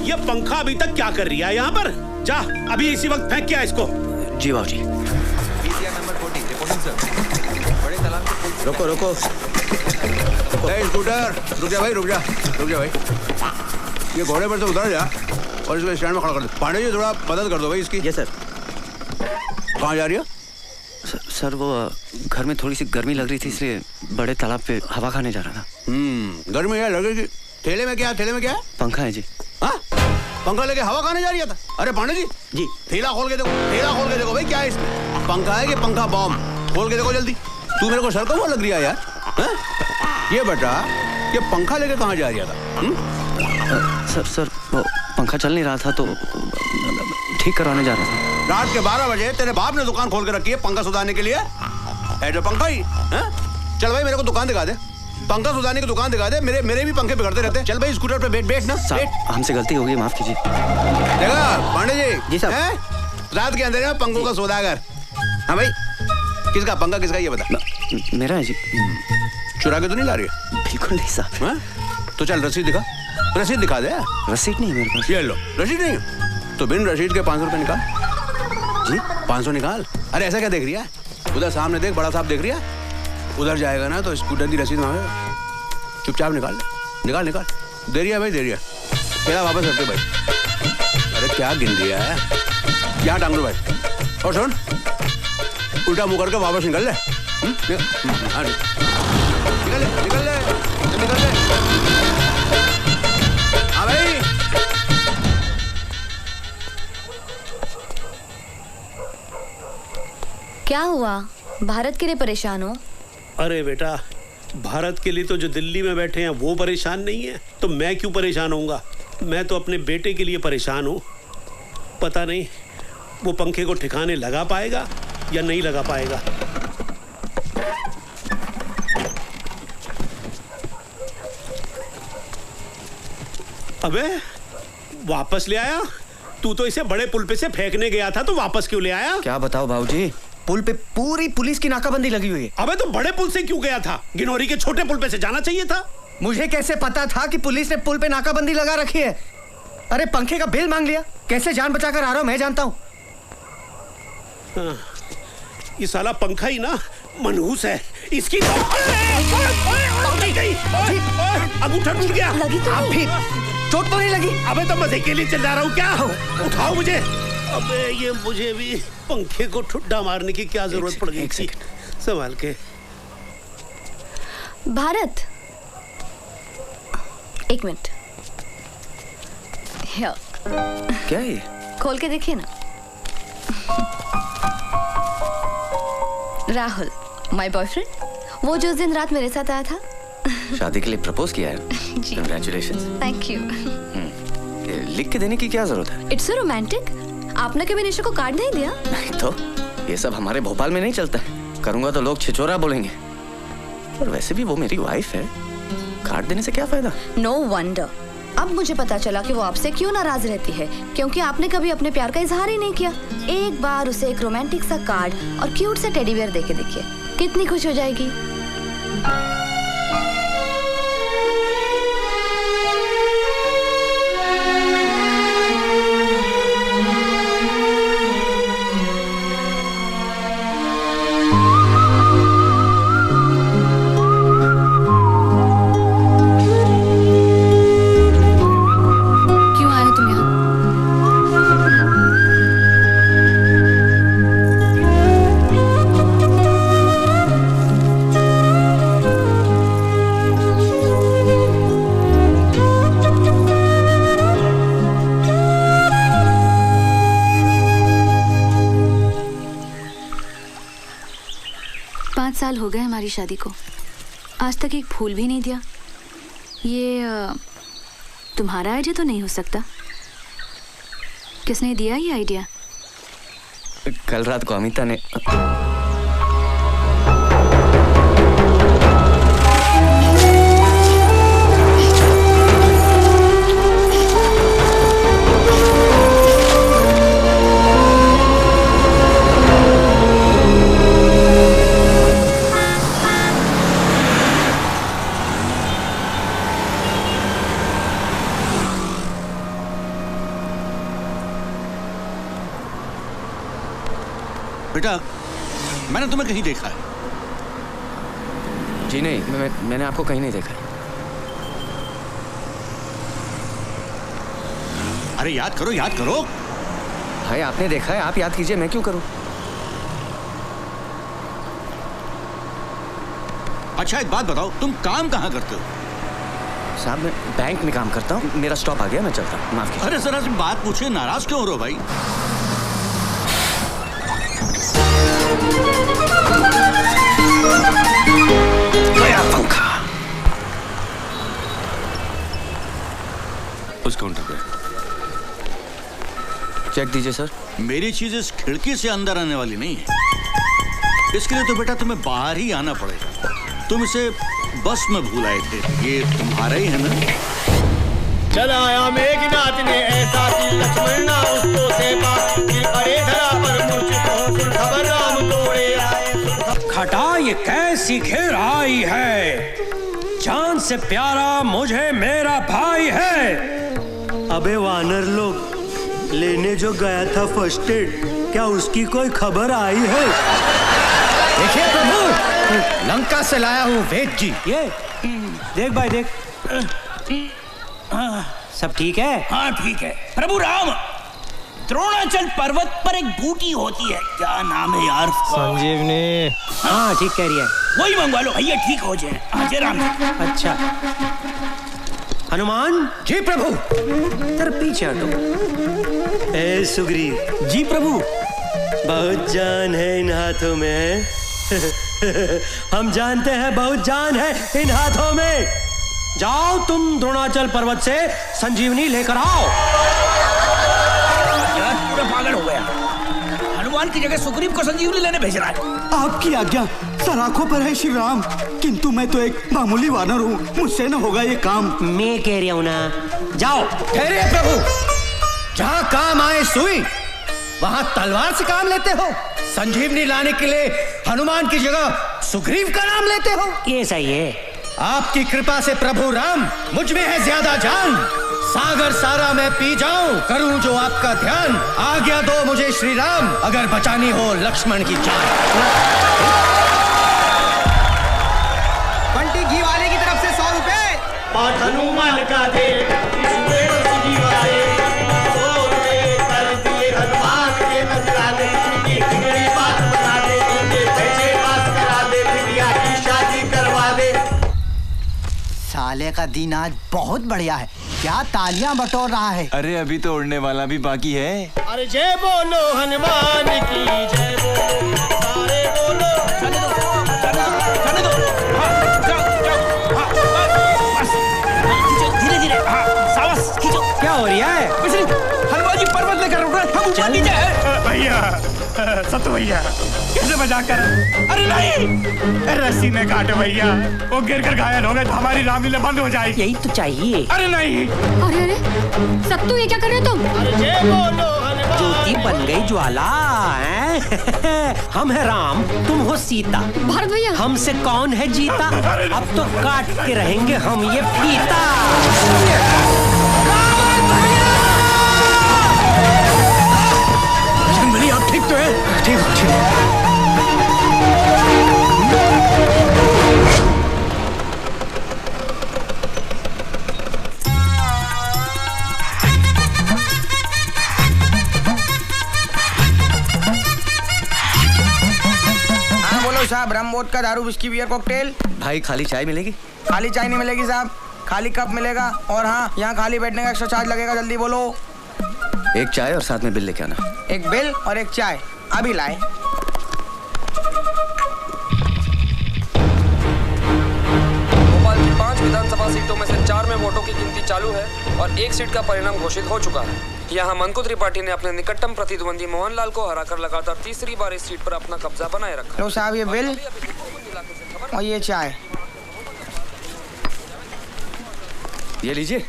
ये पंखा अभी तक क्या कर रही है यहाँ पर? जा अभी इसी वक्त फेंक क्या इसको। जी बाबूजी। रुको रुको, स्कूटर रुक जा भाई, रुक जा भाई। ये घोड़े पर से उतर जा और इसको स्टैंड में खड़ा कर दो। पांडे जी थोड़ा मदद कर दो भाई इसकी। Yes sir. कहाँ जा रही है? सर वो घर में थोड़ी सी गर्मी लग रही थी इसलिए बड़े तालाब पे हवा खाने जा रहा था। गर्मी है लगेगी। थैले में क्या है? पंखा है जी। हाँ, पंखा लेके हवा खाने जा रही था? अरे पांडे जी थैला खोल के देखो भाई क्या है इसमें? पंखा है कि पंखा बॉम्ब? खोल के देखो जल्दी। तू मेरे को सर को वो लग रही है यार। ये बेटा ये पंखा लेके कहाँ जा रही था? सर वो पंखा चल नहीं रहा था तो ठीक करवाने जा रहा था। रात के 12 बजे तेरे बाप ने दुकान खोल के रखी है पंखा सुधारने के लिए? है जो पंखा ही है? चल भाई मेरे को दुकान दिखा दे, पंखा सुधारने की दुकान दिखा दे। मेरे भी पंखे बिगड़ते रहते हैं। चल भाई स्कूटर पे बैठ ना। हमसे गलती हो गई, माफ कीजिए। देखा पांडे जी साहब, रात के अंधेरे में पंखों का सौदागर। हाँ भाई किसका पंखा किसका ये बता। मेरा है जी। चुरा के तो नहीं ला रही है? बिल्कुल नहीं साहब। तो चल रसीद दिखा, रसीद दिखा दे। रसीद नहीं है मेरे पास। ये लो रसीद नहीं है तो बिन रसीद के 500 रुपए निकाल। जी 500 निकाल। अरे ऐसा क्या देख रही है? उधर सामने देख, बड़ा साहब देख रही है। उधर जाएगा ना तो स्कूटर की रसीद मांगेगा। चुपचाप निकाल निकाल। दे रही है भाई, दे रही है। मेरा वापस रखते भाई। अरे क्या गिन रही है? क्या टांग लो भाई। और सुन उल्टा मुंह करके वापस निकल ले। निकल ले। हाँ भाई। क्या हुआ? भारत के लिए परेशान हो? अरे बेटा भारत के लिए तो जो दिल्ली में बैठे हैं वो परेशान नहीं है तो मैं क्यों परेशान होऊंगा? मैं तो अपने बेटे के लिए परेशान हूँ। पता नहीं वो पंखे को ठिकाने लगा पाएगा या नहीं लगा पाएगा। अबे वापस ले आया? तू तो इसे बड़े पुल पे से फेंकने गया था तो वापस क्यों ले आया? क्या बताओ बाबूजी, पुल पे पूरी पुलिस की नाकाबंदी लगी हुई है। अबे तो बड़े पुल से क्यों गया था? गिनौरी के छोटे पुल पे से जाना चाहिए था। मुझे कैसे पता था कि पुलिस ने पुल पे नाकाबंदी लगा रखी है? अरे पंखे का बिल मांग लिया। कैसे जान बचाकर आ रहा हूं मैं जानता हूं। ये साला पंखा ही ना मनहूस है। इसकी अंगूठा टूट गया। आप भी चोट तो नहीं लगी? अबे तो मजे के लिए चिल्ला रहा हूँ क्या? उठाओ मुझे। अबे ये मुझे भी पंखे को ठुड्डा मारने की क्या जरूरत पड़ गई थी? संभाल के। भारत एक मिनट। क्या है? खोल के देखिए ना। राहुल माय बॉयफ्रेंड, वो जो उस दिन रात मेरे साथ आया था। शादी के लिए प्रपोज किया है? Congratulations। Thank you. लिख के देने की क्या जरूरत है? It's so romantic. आपने कभी निशा को कार्ड नहीं दिया? नहीं तो ये सब हमारे भोपाल में नहीं चलता है। करूंगा तो लोग छिछोरा बोलेंगे। और वैसे भी वो मेरी वाइफ है, कार्ड देने से क्या फायदा? No wonder. अब मुझे पता चला कि वो आपसे क्यों नाराज रहती है, क्योंकि आपने कभी अपने प्यार का इजहार ही नहीं किया। एक बार उसे एक रोमांटिक सा कार्ड और क्यूट सा टेडी बियर देके देखिए, कितनी खुश हो जाएगी। साल हो गए हमारी शादी को, आज तक एक फूल भी नहीं दिया। ये तुम्हारा आइडिया तो नहीं हो सकता। किसने दिया ये आइडिया? कल रात को अमिता ने। बेटा, मैंने तुम्हें कहीं देखा है? जी नहीं, मैंने आपको कहीं नहीं देखा। अरे याद करो, याद करो। भाई आपने देखा है, आप याद कीजिए, मैं क्यों करूं? अच्छा एक बात बताओ, तुम काम कहाँ करते हो? साहब मैं बैंक में काम करता हूँ, मेरा स्टॉप आ गया, मैं चलता हूँ, माफ कीजिए। अरे जरा सी बात पूछे, नाराज क्यों हो रहे हो भाई? गया पंखा। उस काउंटर पे चेक दीजिए सर। मेरी चीज इस खिड़की से अंदर आने वाली नहीं है, इसके लिए तो बेटा तुम्हें बाहर ही आना पड़ेगा। तुम इसे बस में भूल आए थे, ये तुम्हारा ही है ना? चला आया मेघनाथ ने ऐसा कि लक्ष्मण ना उसको सेवा, फिर परे धरा पर मूर्छित हो, सुन खबर राम तोड़े आए। खटा ये कैसी घेर आई है, जान से प्यारा मुझे मेरा भाई है। अबे वानर लोग, लेने जो गया था फर्स्ट एड, क्या उसकी कोई खबर आई है? देखिए प्रभु, लंका से लाया हूँ वेद जी। ये देख भाई देख, सब ठीक है? हाँ ठीक है। प्रभु राम, द्रोणाचल पर्वत पर एक बूटी होती है, क्या नाम है यार? संजीवनी। हाँ ठीक कह रही है। वही मंगवा लो भैया, ठीक हो जाए। हाँ जय राम। अच्छा हनुमान जी प्रभु। तेरे पीछे हटो। ए सुग्रीव जी प्रभु। बहुत जान है इन हाथों में। हम जानते हैं बहुत जान है इन हाथों में। जाओ तुम द्रोणाचल पर्वत से संजीवनी लेकर आओ। यार पूरा पागल हो गया, हनुमान की जगह सुग्रीव को संजीवनी लेने भेज रहा है। आपकी आज्ञा, सराखों पर है श्री राम, किंतु मैं तो एक मामूली वानर हूँ, मुझसे न होगा ये काम। मैं कह रहा हूँ ना, जाओ। ठहरे प्रभु, जहाँ काम आए सुई, वहाँ तलवार से काम लेते हो। संजीवनी लाने के लिए हनुमान की जगह सुग्रीव का नाम लेते हो। ये सही है। आपकी कृपा से प्रभु राम, मुझ में है ज्यादा जान। सागर सारा मैं पी जाऊं, करूं जो आपका ध्यान। आज्ञा दो मुझे श्री राम, अगर बचानी हो लक्ष्मण की जान। बंटी घी वाले की तरफ से 100 रुपए। पाठ हनुमान का दे, कर दिए हनुमान के नजराने, बिगड़ी बात बना दे, पैसे पास करा दे, बिटिया की शादी करवा दे। साले का दिन आज बहुत बढ़िया है, क्या तालियां बटोर रहा है। अरे अभी तो उड़ने वाला भी बाकी है। अरे जय बोलो हनुमान की जय बोलो, सारे बोलो। जाने दो, जाने दो। हाँ, जाओ, जाओ। हाँ, बस, खींचो, धीरे-धीरे। हाँ, सावस, खींचो। क्या हो रहा है? कुछ नहीं, हनुमान जी पर्वत लेकर उड़ रहे, हम ऊपर नीचे हैं। भैया, सत्तू भैया, कैसे मजाक कर रहे हैं? अरे नहीं, रस्सी में काटो भैया, वो गिरकर घायल हो गए तो हमारी रामलीला बंद हो जाएगी। यही तो चाहिए। अरे नहीं। अरे अरे सत्तू, ये क्या कर रहे हो तुम? अरे जय बोलो हनुमान। ज्योति बन गई ज्वाला है। हम है राम, तुम हो सीता। भारत भैया, हमसे कौन है जीता? अब तो काट के रहेंगे हम ये फीता। जंगली आप ठीक तो है? ठीक ठीक। साहब, रम वोडका दारू विस्की बियर कॉकटेल। भाई खाली चाय मिलेगी? खाली चाय नहीं मिलेगी साहब, खाली कप मिलेगा। और हाँ, यहाँ खाली बैठने का एक्स्ट्रा चार्ज लगेगा, जल्दी बोलो। एक चाय और साथ में बिल लेके आना। एक बिल और एक चाय, अभी लाए। भोपाल की 5 विधानसभा सीटों में से 4 में वोटों की गिनती चालू है और 1 सीट का परिणाम घोषित हो चुका है। यहाँ मंकु त्रिपाठी ने अपने निकटतम प्रतिद्वंदी मोहनलाल को हराकर लगातार तीसरी बार इस सीट पर अपना कब्जा बनाए रखा। लो साहब ये बिल और ये चाय, ये लीजिए।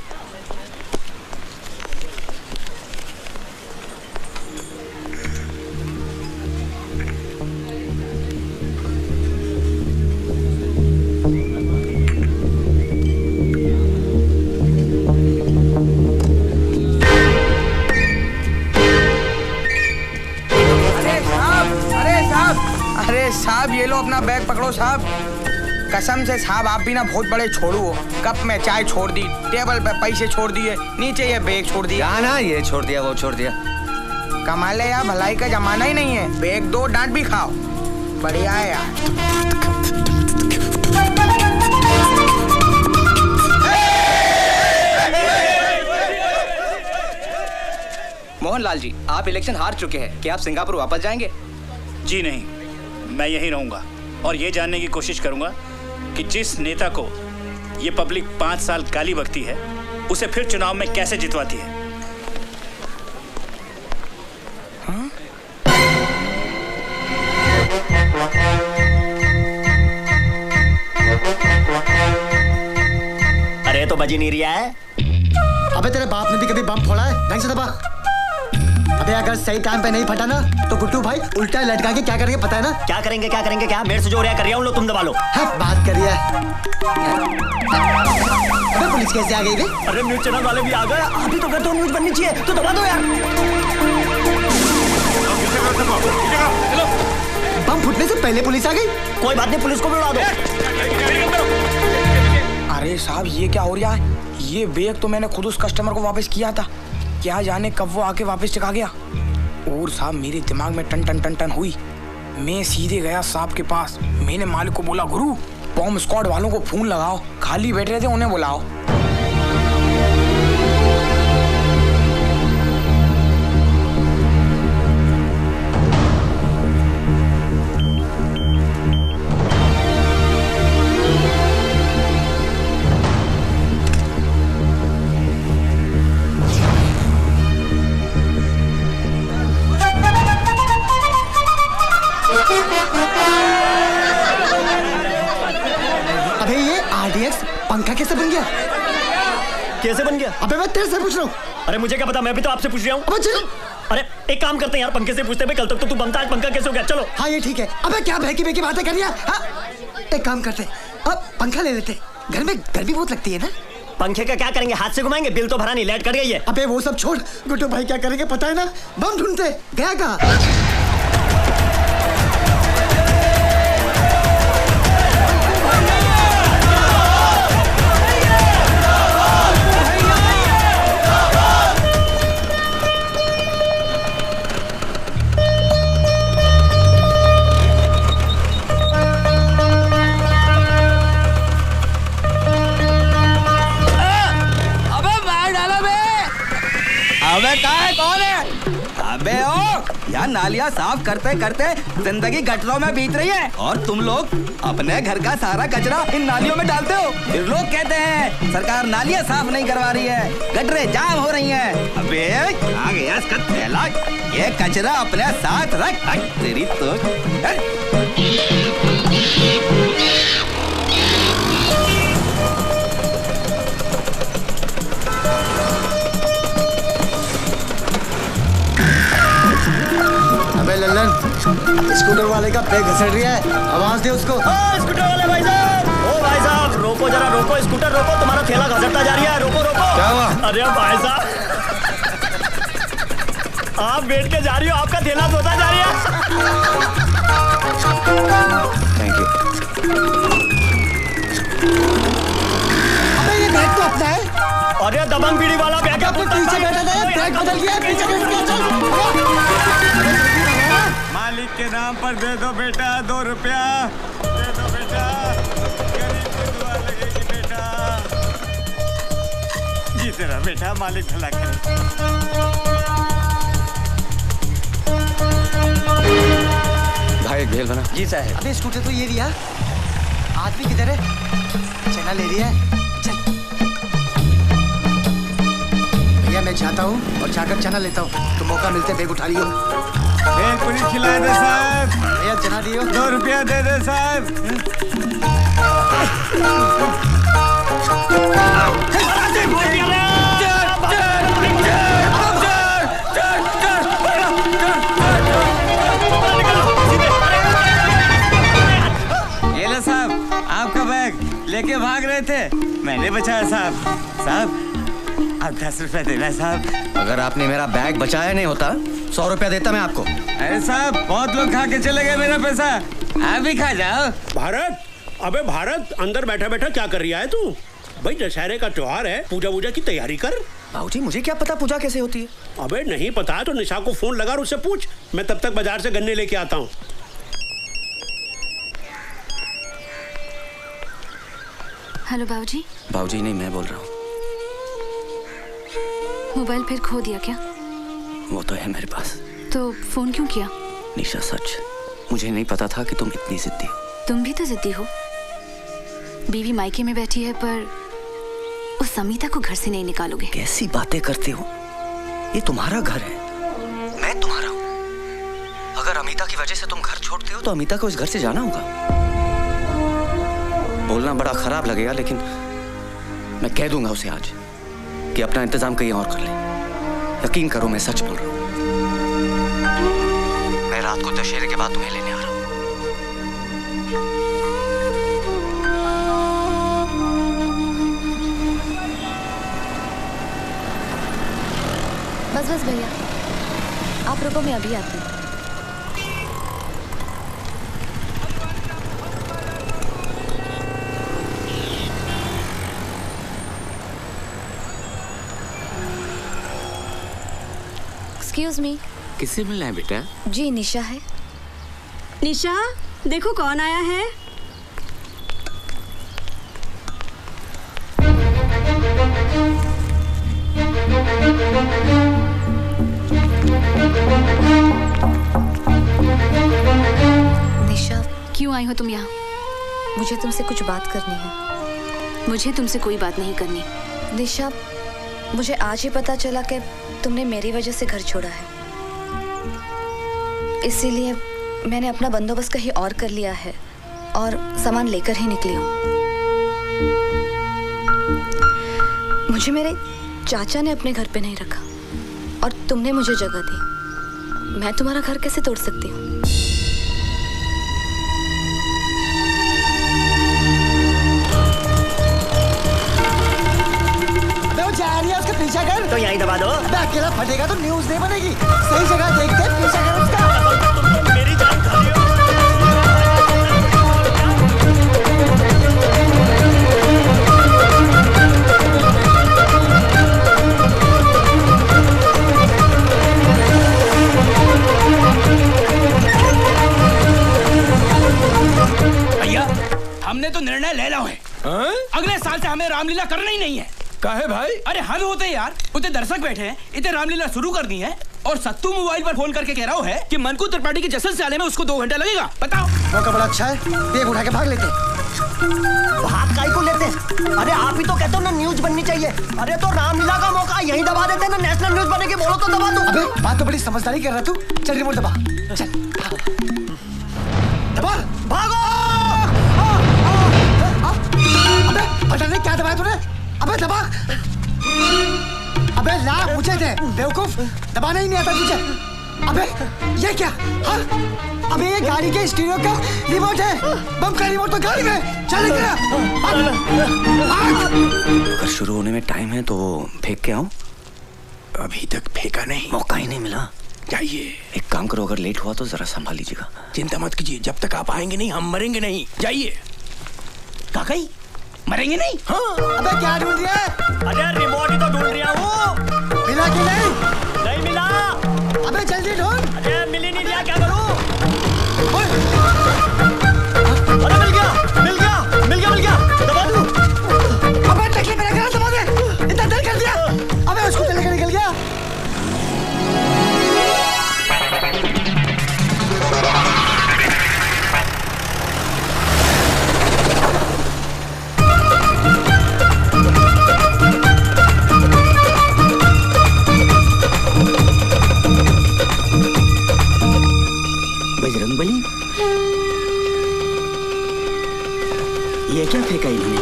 साहब, कसम से साहब आप भी ना बहुत बड़े छोड़ू हो। कप में चाय छोड़ दी, टेबल पे पैसे छोड़ दिए, नीचे ये बैग छोड़ दिया। ना ये छोड़ दिया वो छोड़ दिया। कमाल है यार, भलाई का जमाना ही नहीं है। बैग दो, डांट भी खाओ, बढ़िया है यार। मोहनलाल जी, आप इलेक्शन हार चुके हैं, क्या आप सिंगापुर वापस जाएंगे? जी नहीं, मैं यहीं रहूंगा और ये जानने की कोशिश करूंगा कि जिस नेता को ये पब्लिक 5 साल गाली बकती है उसे फिर चुनाव में कैसे जितवाती है। अरे तो बजी नहीं रिया है। अबे तेरे बाप ने भी कभी बम फोड़ा है? ढंग से दबा। अबे अगर सही टाइम पे नहीं फटा ना तो गुड्डू भाई उल्टा लटका के क्या करेंगे पता है ना? क्या करेंगे क्या? मेरे से जो रिया कर रहा हूँ लो तुम दबा लो। बात करिए। अबे पुलिस कैसे आ गई बे? अरे न्यूज चैनल वाले भी आ गए। अभी तो कहते हो न्यूज बननी चाहिए तो दबा दो यार। बम फूटने से पहले पुलिस आ गई। कोई बात नहीं, पुलिस को भी उड़ा दो। अरे साहब ये क्या हो रहा है? ये बैग तो मैंने खुद उस कस्टमर को वापस किया था, क्या जाने कब वो आके वापस टिका गया। और साहब मेरे दिमाग में टन टन टन टन हुई। मैं सीधे गया साहब के पास। मैंने मालिक को बोला, गुरु बॉम्ब स्क्वाड वालों को फोन लगाओ, खाली बैठ रहे थे उन्हें बुलाओ। पंखा कैसे बन गया? कैसे बन गया? अबे मैं तेरे से पूछ रहा हूँ। अरे मुझे क्या पता, मैं भी तो आपसे पूछ रहा हूँ। अबे चल। अरे एक काम करते हैं यार, पंखे से पूछते हैं। कल तक तो तू बनता है, पंखा कैसे हो गया? चलो। हाँ ये ठीक है। अबे क्या बहकी बहकी बातें कर रही है? हाँ? एक काम करते हैं, अब पंखा ले लेते। घर में गर्मी बहुत लगती है ना। पंखे का क्या करेंगे? हाथ से घुमाएंगे? बिल तो भरा नहीं, लाइट कट गई है। अबे वो सब छोड़, गुड्डू भाई क्या करेंगे पता है ना? बम ढूंढते। गया कहाँ? अबे कौन है? अबे ओ यार, नालियाँ साफ करते करते जिंदगी गटरों में बीत रही है और तुम लोग अपने घर का सारा कचरा इन नालियों में डालते हो। फिर लोग कहते हैं सरकार नालियाँ साफ नहीं करवा रही है, गटरें जाम हो रही हैं। अबे आ गया इसका थैला, ये कचरा अपने साथ रख। तेरी तो लल्लन, स्कूटर वाले का पैर घसड़ रहा है, आवाज दे उसको। स्कूटर वाले भाई साहब, ओ भाई साहब रोको जरा, रोको स्कूटर रोको, तुम्हारा थैला घसड़ता जा रहा है, रोको रोको। क्या हुआ? अरे भाई साहब आप बैठ के जा रही हो, आपका थैला धोता जा रही है। Thank you. अबे ये बैग तो अपना है। अरे दबंग बीड़ी वाला बैग है, पीछे बैठा था, बैग बदल गया, पीछे मालिक के नाम पर दे दो बेटा 2 रुपया, दे दो बेटा, गरीब की दुआ लगेगी बेटा। जीते रहो बेटा, मालिक भला करे। भाई एक भेल बना। जी साहब। अबे स्कूटर तो ये दिया, आदमी किधर है? चना ले रही है, चल। भैया मैं जाता हूँ और जाकर चना लेता हूँ, तो मौका मिलते बैग उठा लियो। भेल पूरी खिला दे साहब। भैया चना दियो। 2 रुपया दे दे साहब। ये लो साहब, आपका बैग लेके भाग रहे थे, मैंने बचाया साहब। साहब आप 10 रुपया देना साहब। अगर आपने मेरा बैग बचाया नहीं होता 100 रुपया देता मैं आपको। अरे साहब बहुत लोग खा के चले गए मेरा पैसा, आप भी खा जाओ। भारत, अबे भारत, अंदर बैठा बैठा क्या कर रहा है तू? भाई दशहरे का त्योहार है, पूजा वूजा की तैयारी कर। बाबूजी मुझे क्या पता पूजा कैसे होती है? अबे नहीं पता तो निशा को फोन लगा और उससे पूछ। मैं तब तक बाजार से गन्ने लेके आता हूँ। हेलो बाबूजी। बाबूजी नहीं, मैं बोल रहा हूँ। मोबाइल फिर खो दिया क्या? वो तो है मेरे पास। तो फोन क्यों किया? निशा सच, मुझे नहीं पता था कि तुम इतनी जिद्दी हो। तुम भी तो जिद्दी हो। बीवी मायके में बैठी है पर उस समीता को घर से नहीं निकालोगे। कैसी बातें करते हो? ये तुम्हारा घर है, मैं तुम्हारा हूँ। अगर अमिता की वजह से तुम घर छोड़ते हो तो अमिता को इस घर से जाना होगा। बोलना बड़ा खराब लगेगा लेकिन मैं कह दूंगा उसे आज कि अपना इंतजाम कहीं और कर ले। यकीन करो मैं सच बोल रहा हूँ। मैं रात को दशहरे के बाद तुम्हें लेने आ रहा हूँ। बस बस भैया, आप रुको, मैं अभी आती हूँ। Excuse me. किससे मिलना है बेटा? जी निशा है। निशा, देखो कौन आया है। निशा, क्यों आई हो तुम यहाँ? मुझे तुमसे कुछ बात करनी है। मुझे तुमसे कोई बात नहीं करनी। निशा, मुझे आज ही पता चला कि तुमने मेरी वजह से घर छोड़ा है, इसीलिए मैंने अपना बंदोबस्त कहीं और कर लिया है और सामान लेकर ही निकली हूँ। मुझे मेरे चाचा ने अपने घर पे नहीं रखा और तुमने मुझे जगह दी। मैं तुम्हारा घर कैसे तोड़ सकती हूँ? उसका पीछा कर तो यहीं दबा दो। अकेला फटेगा तो न्यूज़ नहीं बनेगी। सही जगह देखते पीछा कर उसका। मेरी जान खा रही हो। भैया, हमने तो निर्णय ले लिया है। अगले साल से हमें रामलीला करना ही नहीं है। काहे भाई? अरे हम होते यार, उतने दर्शक बैठे हैं, इतने रामलीला शुरू कर दी है और सत्तू मोबाइल पर फोन करके कह रहा है कि मनकू त्रिपाठी के जश्न से आने में उसको 2 घंटा लगेगा। बताओ। मौका बड़ा अच्छा है, बेग उठा के भाग लेते। भाग काहे को लेते? अरे आप ही तो कहते हो ना न्यूज बननी चाहिए। अरे तो रामलीला का मौका यहीं दबा देते ना, नेशनल न्यूज बनेगी। बोलो तो दबा दो। अबे बात तो बड़ी समझदारी कर रहा तू। चल रिमोट दबा, चल दबा, भागो। अबे पता नहीं क्या दबाया तूने। अबे दबा। अबे ला, मुझे दे बेवकूफ, दबाना ही नहीं आता तुझे। अबे ये क्या? हाँ? अबे ये गाड़ी के स्टीरियो का रिमोट है। बम का रिमोट तो गाड़ी में। चल अगर शुरू होने में टाइम है तो फेंक के आऊं? अभी तक फेंका नहीं, मौका ही नहीं मिला। जाइए। एक काम करो, अगर लेट हुआ तो जरा संभाल लीजिएगा। चिंता मत कीजिए, जब तक आप आएंगे नहीं हम मरेंगे नहीं। जाइए। काकाई, मरेंगे नहीं? हाँ। अबे क्या ढूंढ रहा है? अरे रिमोट ही तो ढूंढ रहा हूँ। मिला कि नहीं? नहीं मिला। अबे जल्दी ढूंढ। अरे मिल ही नहीं दिया, क्या करूँ? अरे मिल गया, मिल गया, मिल गया, मिल गया। दबा दूँ? अबे तकलीफ में रखना, दबा दे। इतना देर कर दिया। अबे उसको चले कर निकल गया। बजरंगबली, ये क्या फेंका इन्होंने?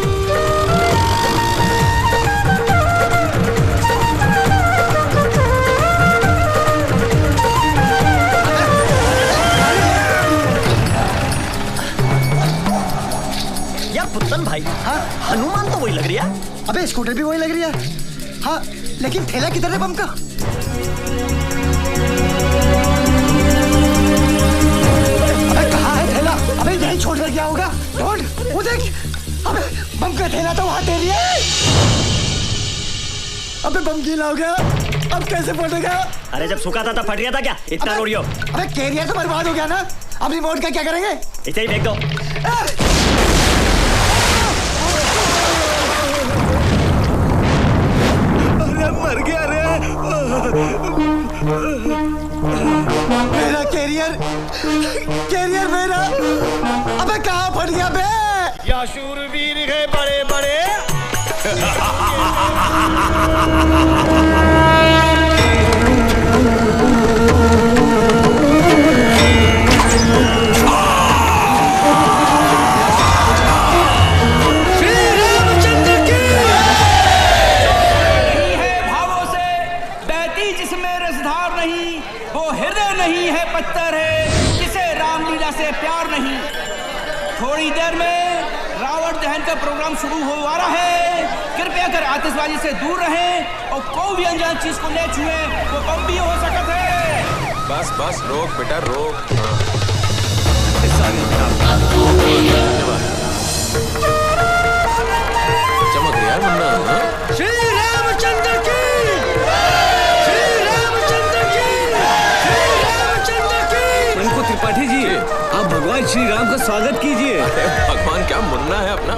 यार पुत्तन भाई, हाँ हनुमान तो वही लग रही है। अबे स्कूटर भी वही लग रही है। हाँ लेकिन थैला किधर है बम का? अबे कहाँ है थैला? अबे यही छोड़ कर गया होगा। ढूंढ, वो देख, अबे बम का थैला तो वहाँ तेरी है। अबे बम गीला हो गया, अब कैसे फटेगा? अरे जब सूखा था तब फट गया था क्या? इतना रोड़ियो। अबे कैरियर तो बर्बाद हो गया ना, अब रिमोट का क्या करेंगे? इसे ही फेंक दो। अरे मर गया रे। मेरा कैरियर मेरा, अबे कहाँ फट गया बे? या शूरवीर है बड़े बड़े। जिसमें रसधार नहीं, वो हृदय नहीं है पत्थर है, जिसे रामलीला से प्यार नहीं। थोड़ी देर में रावण दहन का प्रोग्राम शुरू हो रहा है। कृपया कर आतिशबाजी से दूर रहें और कोई भी अनजान चीज को न छुए, वो बम भी हो सकता है। बस बस रोक बेटा रोक। चमक रही है मुन्ना। श्री रामचंद्र की, त्रिपाठी जी, आप भगवान श्री राम का स्वागत कीजिए। भगवान क्या मुन्ना है अपना।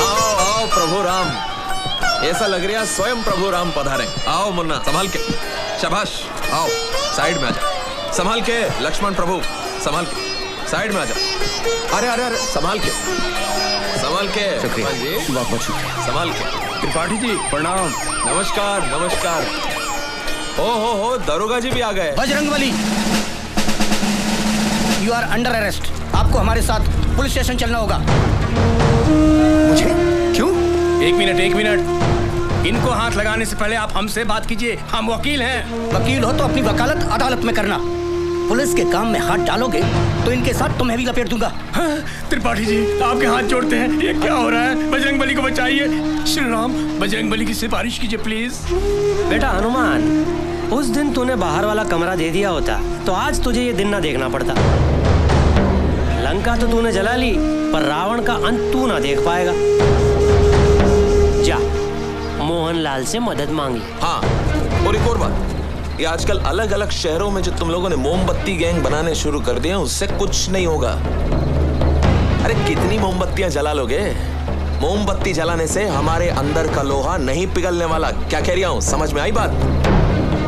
आओ आओ प्रभु राम, ऐसा लग रहा है स्वयं प्रभु राम पधारे। आओ मुन्ना संभाल के, शाबाश। आओ साइड में आजा, संभाल के। लक्ष्मण प्रभु संभाल के, साइड में आजा। अरे अरे अरे संभाल के, संभाल के। शुक्रिया जी, बहुत बहुत शुक्रिया। संभाल के। त्रिपाठी जी प्रणाम। नमस्कार नमस्कार। हो दरोगा जी भी आ गए। Bajrangbali, you are under arrest. आपको हमारे साथ पुलिस स्टेशन चलना होगा। मुझे क्यों? एक मिनट, इनको हाथ लगाने से पहले आप हमसे बात कीजिए, हम वकील हैं। वकील हो तो अपनी वकालत अदालत में करना। पुलिस के काम में हाथ डालोगे तो इनके साथ तुम्हें भी लपेट दूंगा। त्रिपाठी जी आपके हाथ जोड़ते हैं, ये क्या हो रहा है? बजरंगबली को बचाइए। श्री राम, बजरंगबली की सिफारिश कीजिए प्लीज। बेटा हनुमान, उस दिन तूने बाहर वाला कमरा दे दिया होता तो आज तुझे ये दिन ना देखना पड़ता। लंका तो तूने जला ली, पर रावण का अंत तू ना देख पाएगा। जा मोहनलाल से मदद मांगी। हाँ, और एक और बात, ये आजकल अलग अलग शहरों में जो तुम लोगों ने मोमबत्ती गैंग बनाने शुरू कर दिए, उससे कुछ नहीं होगा। अरे कितनी मोमबत्तियां जला लोगे? मोमबत्ती जलाने से हमारे अंदर का लोहा नहीं पिघलने वाला। क्या कह रहा हूँ, समझ में आई बात?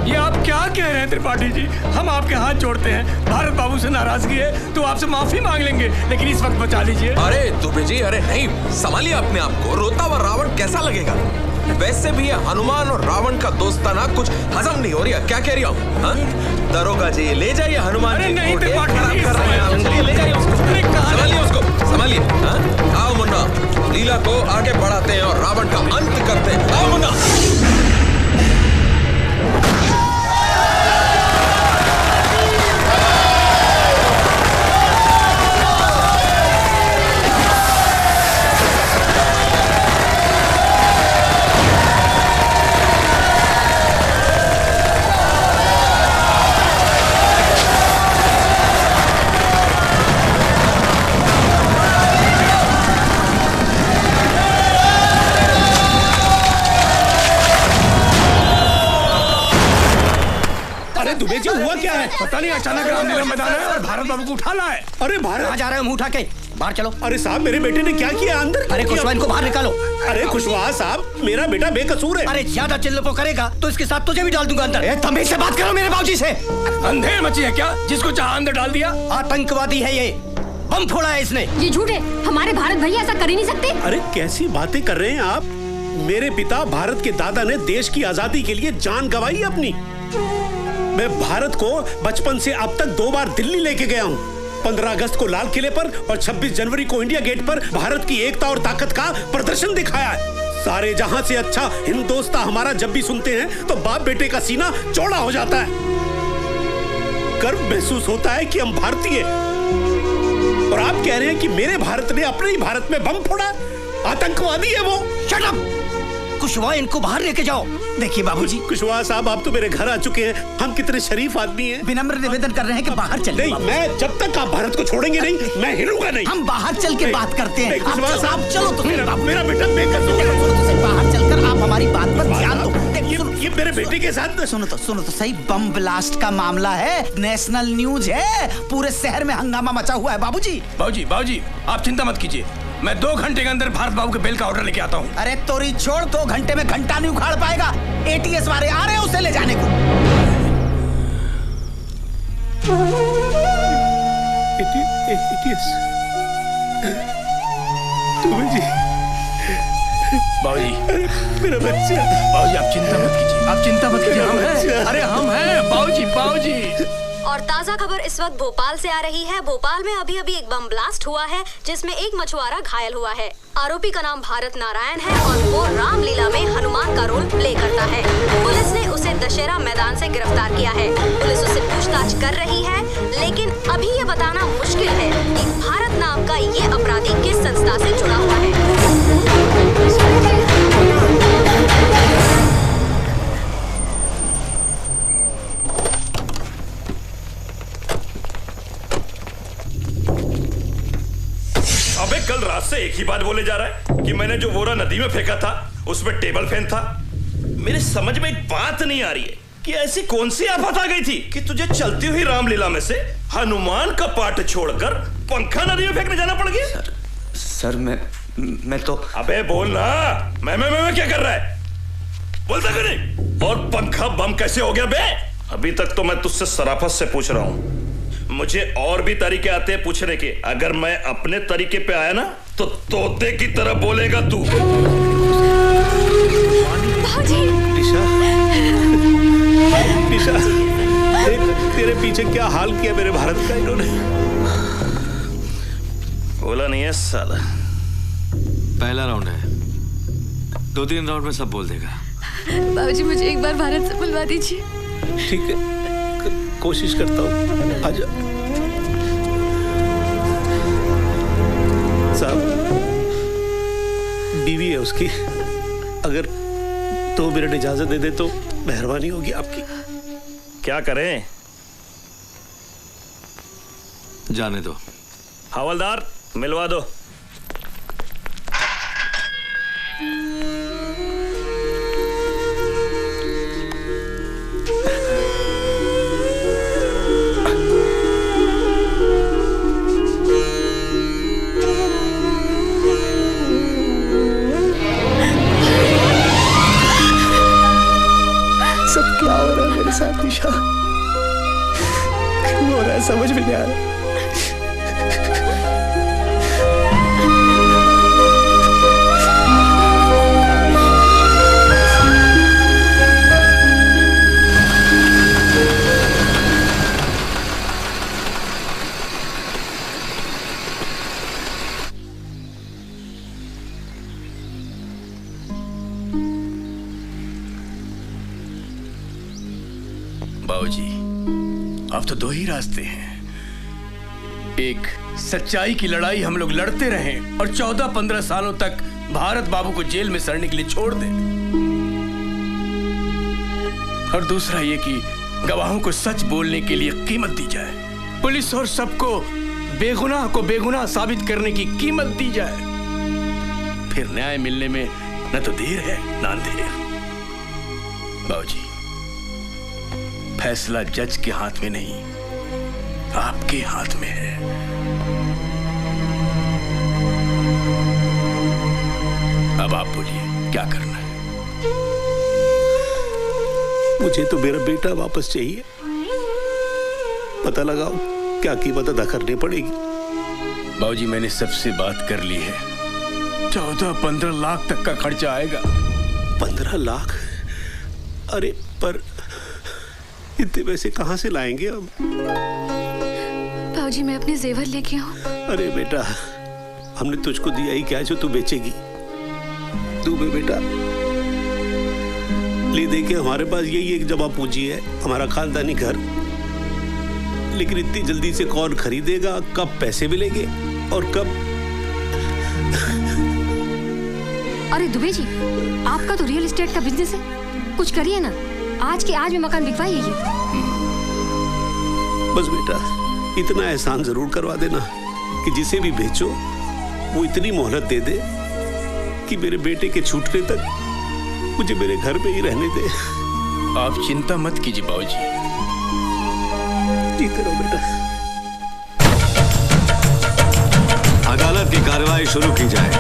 ये आप क्या कह रहे हैं त्रिपाठी जी? हम आपके हाथ जोड़ते हैं। भारत बाबू से नाराजगी है तो आपसे माफी मांग लेंगे, लेकिन इस वक्त बचा लीजिए। अरे दुबे जी, अरे नहीं, संभालिए अपने आप को। रोता हुआ रावण कैसा लगेगा? वैसे भी ये हनुमान और रावण का दोस्ताना कुछ हजम नहीं हो रहा। क्या कह रही हूँ? दरोगा जी ले जाइए हनुमान जी को। ले जाइए उसको, संभालिए उसको, संभालिए। आओ मुन्ना, लीला को आगे बढ़ाते हैं और रावण का अंत करते हैं। आओ मुन्ना। दुबे जी हुआ क्या है? पता नहीं, अचानक रामलीला मैदान है और भारत बाबू को उठा लाए। अरे भारत कहाँ जा रहे हो? मुंह उठा के बाहर चलो। अरे साहब, मेरे बेटे ने क्या किया? अंदर अरे खुशवा, इनको बाहर निकालो। अरे खुशवा साहब, मेरा बेटा बेकसूर है। अरे ज्यादा चिल्लपो करेगा तो इसके साथ तुझे भी डाल दूंगा अंदर। तमीज से बात करो मेरे बाबूजी से। अंधेर मची है क्या? जिसको चाहा अंदर डाल दिया। आतंकवादी है ये, बम फोड़ा है इसने। ये झूठ है, हमारे भारत भैया ऐसा कर ही नहीं सकते। अरे कैसी बातें कर रहे हैं आप? मेरे पिता भारत के दादा ने देश की आजादी के लिए जान गंवाई अपनी। मैं भारत को बचपन से अब तक 2 बार दिल्ली लेके गया हूँ। 15 अगस्त को लाल किले पर और 26 जनवरी को इंडिया गेट पर भारत की एकता और ताकत का प्रदर्शन दिखाया है। सारे जहां से अच्छा हिंदुस्तान हमारा जब भी सुनते हैं तो बाप बेटे का सीना चौड़ा हो जाता है। गर्व महसूस होता है कि हम भारतीय। और आप कह रहे हैं कि मेरे भारत ने अपने ही भारत में बम फोड़ा? आतंकवादी है वो। Shut up! कुशवाहा इनको बाहर लेके जाओ। देखिए बाबूजी। कुशवाहा साहब, आप तो मेरे घर आ चुके हैं। हम कितने शरीफ आदमी हैं। विनम्र निवेदन कर रहे हैं कि बाहर चलिए। नहीं, मैं जब तक आप भारत को छोड़ेंगे नहीं, मैं हिलूंगा नहीं। हम बाहर चल के बात करते हैं। कुशवाहा साहब, चलो तो मेरा बेटा बाहर चलकर आप हमारी बात पर ध्यान दो। ये मेरे बेटे के साथ सुनो तो सही, बम ब्लास्ट का मामला है, नेशनल न्यूज है, पूरे शहर में हंगामा मचा हुआ है बाबूजी। बाबूजी आप चिंता मत कीजिए, मैं 2 घंटे के अंदर भारत बाबू के बेल का ऑर्डर लेके आता हूँ। अरे तोरी छोड़, 2 घंटे में घंटा नहीं उखाड़ पाएगा। एटीएस वाले आ रहे हैं उसे ले जाने को। एटीएस तुम्हें जी बाबूजी, मेरा बच्चा। बाबूजी आप चिंता मत कीजिए, हम हैं। अरे हम हैं बाबूजी। और ताजा खबर इस वक्त भोपाल से आ रही है। भोपाल में अभी एक बम ब्लास्ट हुआ है जिसमें एक मछुआरा घायल हुआ है। आरोपी का नाम भारत नारायण है और वो रामलीला में हनुमान का रोल प्ले करता है। पुलिस ने उसे दशहरा मैदान से गिरफ्तार किया है। पुलिस उससे पूछताछ कर रही है, लेकिन अभी ये बताना मुश्किल है कि भारत नाम का ये अपराधी किस संस्था से जुड़ा हुआ है। अबे कल रात से एक ही बात बोले जा रहा है कि मैंने जो बोरा नदी में फेंका था उसमें टेबल फैन था। मेरे समझ में एक बात नहीं आ रही है कि ऐसी कौन सी आफत आ गई थी कि तुझे चलती हुई रामलीला में से हनुमान का पाठ छोड़कर पंखा नदी में फेंकने जाना पड़ गया। सर मैं तो। अबे बोल ना, मैं क्या कर रहा है, बोलता क्यों नहीं? और पंखा बम कैसे हो गया बे? अभी तक तो मैं तुझसे सराफत से पूछ रहा हूं, मुझे और भी तरीके आते हैं पूछने के। अगर मैं अपने तरीके पे आया ना तो तोते की तरह बोलेगा तू। निशा, तेरे पीछे क्या हाल किया मेरे भारत का इन्होंने। बोला नहीं है साला। पहला राउंड है, 2-3 राउंड में सब बोल देगा। बाबूजी मुझे एक बार भारत से बुलवा दीजिए। ठीक है, कोशिश करता हूँ। आजा साहब, बीवी है उसकी, अगर 2 मिनट इजाजत दे दे तो मेहरबानी होगी आपकी। क्या करें? जाने दो। हवलदार मिलवा दो। साथ निशा, क्यों हो रहा है समझ में नहीं आ रहा। बाबूजी, अब तो 2 ही रास्ते हैं। एक, सच्चाई की लड़ाई हम लोग लड़ते रहें और 14-15 सालों तक भारत बाबू को जेल में सड़ने के लिए छोड़ दें, और दूसरा ये कि गवाहों को सच बोलने के लिए कीमत दी जाए। पुलिस और सबको बेगुनाह को बेगुनाह साबित करने की कीमत दी जाए। फिर न्याय मिलने में न तो देर है न अंधेर। बाबूजी, फैसला जज के हाथ में नहीं, आपके हाथ में है। अब आप बोलिए, क्या करना है? मुझे तो मेरा बेटा वापस चाहिए। पता लगाओ क्या कीमत अदा करनी पड़ेगी। बाबूजी, मैंने सबसे बात कर ली है। 14-15 लाख तक का खर्चा आएगा। 15 लाख? अरे पर इतने पैसे कहां से लाएंगे हम? बाबूजी, मैं अपने जेवर लेके आऊं? अरे बेटा, हमने तुझको दिया ही क्या जो तू बेचेगी? तू बेटा ले दे के हमारे पास यही एक जमा पूंजी है, हमारा खानदानी घर। लेकिन इतनी जल्दी से कौन खरीदेगा? कब पैसे मिलेंगे और कब? अरे दुबे जी, आपका तो रियल एस्टेट का बिजनेस है, कुछ करिए ना। आज के आज में मकान बिकवाइए ये। बस बेटा, इतना एहसान जरूर करवा देना कि जिसे भी बेचो वो इतनी मोहलत दे दे कि मेरे बेटे के छूटने तक मुझे मेरे घर में ही रहने दे। आप चिंता मत कीजिए बाबूजी। जीते रहो बेटा। अदालत की कार्रवाई शुरू की जाए।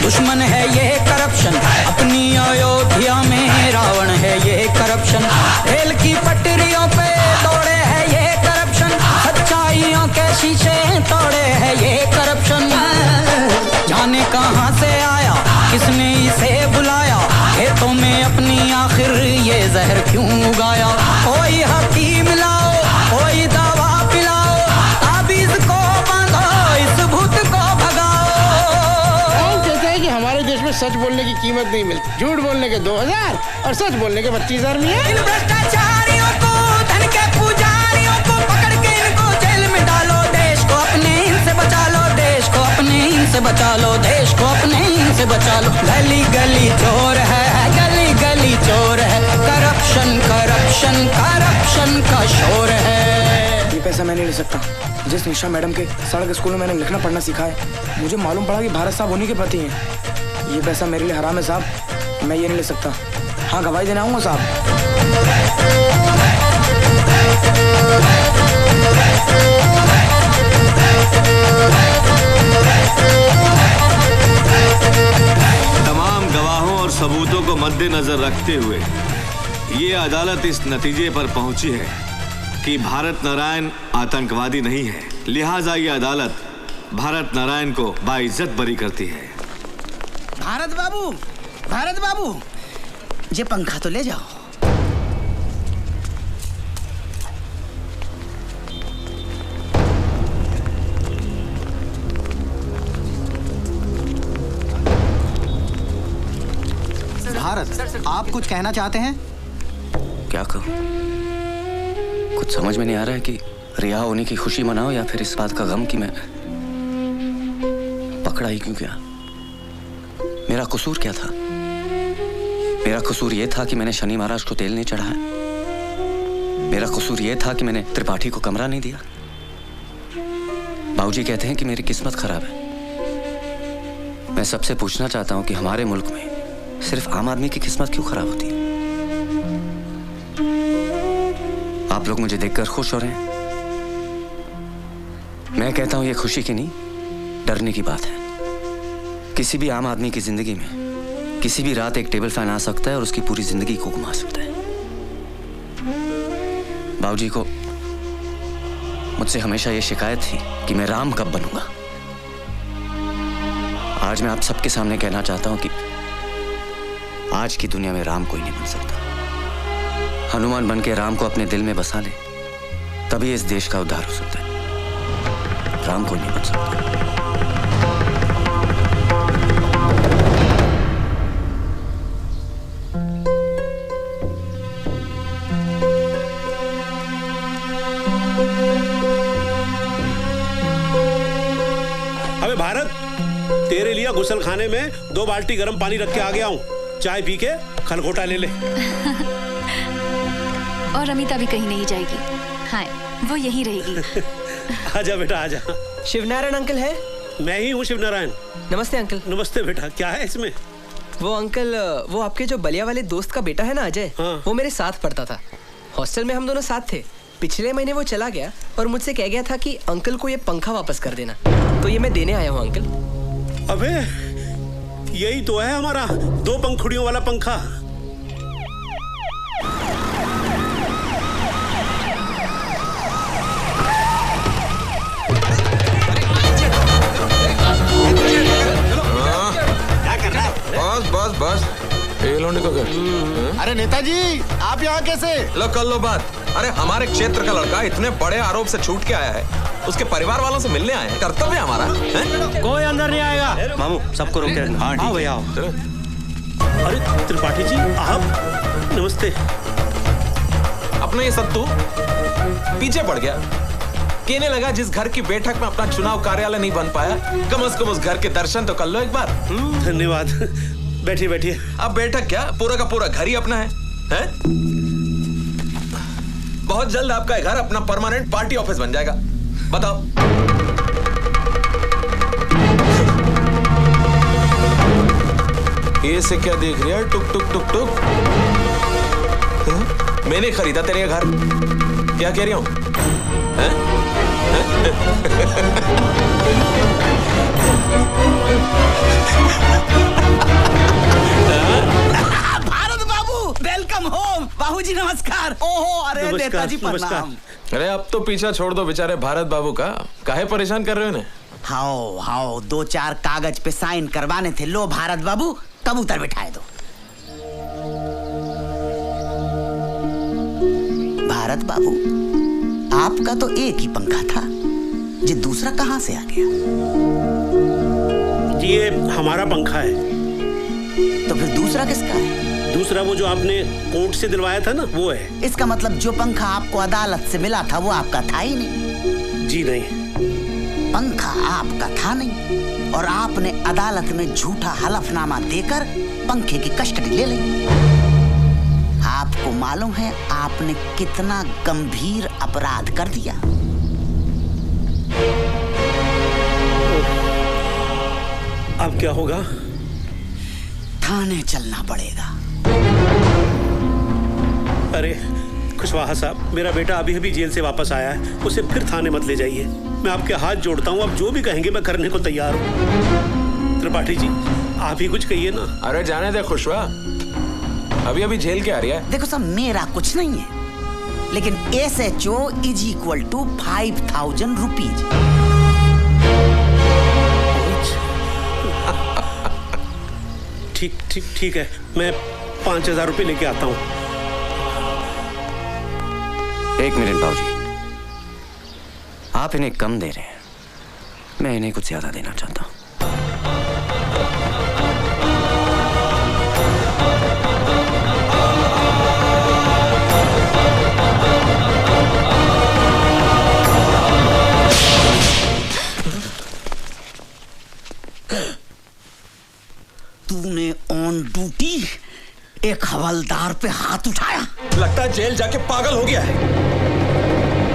दुश्मन है ये करप्शन, अपनी अयोध्या में रावण है ये करप्शन। रेल की पटरियों पे दौड़े है ये करप्शन, सच्चाइयों के शीशे तोड़े है ये करप्शन। जाने कहां से आया, किसने इसे बुलाया, खेतों में अपनी आखिर ये जहर क्यों उगाया। कोई हकीम लाओ, कोई दवा पिलाओ, ताबीज को बांधो, इस भूत को हमारे देश में सच बोलने की कीमत नहीं मिलती, झूठ बोलने के 2000 और सच बोलने के 25,000 में है। इन भ्रष्टाचारियों को, धन के पुजारियों को पकड़ के इनको जेल में डालो। देश को अपने इनसे बचा लो, देश को अपने इनसे बचा लो, देश को अपने इनसे बचा लो। गली गली चोर है, गली गली चोर है, करप्शन करप्शन करप्शन का शोर है। ये पैसा मैं नहीं ले सकता। जिस निशा मैडम के सड़क स्कूल में मैंने लिखना पढ़ना सीखा है, मुझे मालूम पड़ा कि भारत साहब उन्हीं के प्रति हैं। ये पैसा मेरे लिए हराम है साहब, मैं ये नहीं ले सकता। हाँ, गवाही देने आऊंगा साहब। तमाम गवाहों और सबूतों को मद्देनजर रखते हुए ये अदालत इस नतीजे पर पहुंची है कि भारत नारायण आतंकवादी नहीं है। लिहाजा ये अदालत भारत नारायण को बाइज्जत बरी करती है। भारत बाबू, ये पंखा तो ले जाओ। भारत, आप कुछ कहना चाहते हैं? क्या कहूं? कुछ समझ में नहीं आ रहा है कि रिहा होने की खुशी मनाओ या फिर इस बात का गम कि मैं पकड़ा ही क्यों गया। मेरा कसूर क्या था? मेरा कसूर यह था कि मैंने शनि महाराज को तेल नहीं चढ़ाया। मेरा कसूर यह था कि मैंने त्रिपाठी को कमरा नहीं दिया। बाबूजी कहते हैं कि मेरी किस्मत खराब है। मैं सबसे पूछना चाहता हूं कि हमारे मुल्क में सिर्फ आम आदमी की किस्मत क्यों खराब होती है? आप लोग मुझे देखकर खुश हो रहे हैं। मैं कहता हूं यह खुशी की नहीं, डरने की बात है। किसी भी आम आदमी की जिंदगी में किसी भी रात एक टेबल फैन आ सकता है और उसकी पूरी जिंदगी को घुमा सकता है। बाबूजी को मुझसे हमेशा यह शिकायत थी कि मैं राम कब बनूंगा। आज मैं आप सबके सामने कहना चाहता हूं कि आज की दुनिया में राम कोई नहीं बन सकता। हनुमान बन के राम को अपने दिल में बसा ले, तभी इस देश का उद्धार हो सकता है। राम कोई नहीं बन सकता। अबे भारत, तेरे लिए गुसल खाने में 2 बाल्टी गर्म पानी रख के आ गया हूँ। चाय पी के खलगोटा ले ले। और अमिता भी कहीं नहीं जाएगी। हाँ, वो यहीं रहेगी। आजा बेटा आजा। शिवनारायण अंकल है? मैं ही हूँ शिवनारायण। नमस्ते अंकल। नमस्ते बेटा। क्या है इसमें? वो अंकल, वो आपके जो बलिया वाले दोस्त का बेटा है ना अजय, हाँ। वो मेरे साथ पढ़ता था। हॉस्टल में हम दोनों साथ थे। पिछले महीने वो चला गया और मुझसे कह गया था कि अंकल को ये पंखा वापस कर देना, तो ये मैं देने आया हूँ अंकल। अबे यही तो है हमारा 2 पंखुड़ियों वाला पंखा। लौंडे को घर। अरे नेताजी, आप यहाँ कैसे? लो कर लो बात। अरे हमारे क्षेत्र का लड़का इतने बड़े आरोप से छूट के आया है, उसके परिवार वालों से मिलने आए हैं। कर्तव्य हमारा है? कोई अंदर नहीं आएगा। मामू सबको रोक के रखना। हाँ भैया आओ। अरे त्रिपाठी जी आप, नमस्ते। अपना ये सत्तू पीछे पड़ गया, कहने लगा जिस घर की बैठक में अपना चुनाव कार्यालय नहीं बन पाया, कम से कम उस घर के दर्शन तो कर लो एक बार। धन्यवाद। बैठिए बैठिए। अब बैठक क्या, पूरा का पूरा घर ही अपना है? बहुत जल्द आपका घर अपना परमानेंट पार्टी ऑफिस बन जाएगा। बताओ। ये से क्या देख रही है? टुक टुक टुक टुक। मैंने खरीदा तेरे घर, क्या कह रही हूं? भारत बाबू वेलकम होम। बाबूजी नमस्कार। ओहो अरे नेताजी प्रणाम। अरे अब तो पीछा छोड़ दो बेचारे भारत बाबू का, काहे परेशान कर रहे हो इन्हें? हाओ हाओ, 2-4 कागज पे साइन करवाने थे। लो भारत बाबू कबूतर बिठाए दो। भारत बाबू आपका तो एक ही पंखा था, जी दूसरा कहां से आ गया? ये हमारा पंखा है। तो फिर दूसरा किसका है? दूसरा वो जो आपने कोर्ट से दिलवाया था ना, वो है। इसका मतलब जो पंखा आपको अदालत से मिला था वो आपका था ही नहीं? जी नहीं। पंखा आपका था नहीं और आपने अदालत में झूठा हलफनामा देकर पंखे की कस्टडी ले ली। आपको मालूम है आपने कितना गंभीर अपराध कर दिया? अब क्या होगा? थाने चलना पड़ेगा। अरे कुशवाहा साहब, मेरा बेटा अभी अभी जेल से वापस आया है, उसे फिर थाने मत ले जाइए। मैं आपके हाथ जोड़ता हूँ, आप जो भी कहेंगे मैं करने को तैयार हूँ। त्रिपाठी जी आप ही कुछ कहिए ना। अरे जाने दे खुशवा, अभी अभी जेल के आ रही है। देखो साहब मेरा कुछ नहीं है, लेकिन SHO = 5,000 रुपीज। ठीक है, मैं 5,000 रुपये लेके आता हूँ। एक मिनट बाबूजी, आप इन्हें कम दे रहे हैं, मैं इन्हें कुछ ज्यादा देना चाहता हूँ। तूने ऑन ड्यूटी एक हवलदार पे हाथ उठाया? लगता है जेल जाके पागल हो गया है।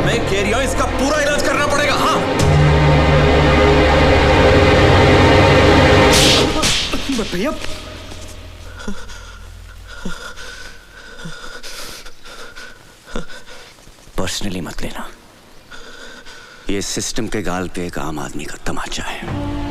मैं कह रही हूं इसका पूरा इलाज करना पड़ेगा। हाँ भैया, पर्सनली मत लेना, ये सिस्टम के गाल पे एक आम आदमी का तमाचा है।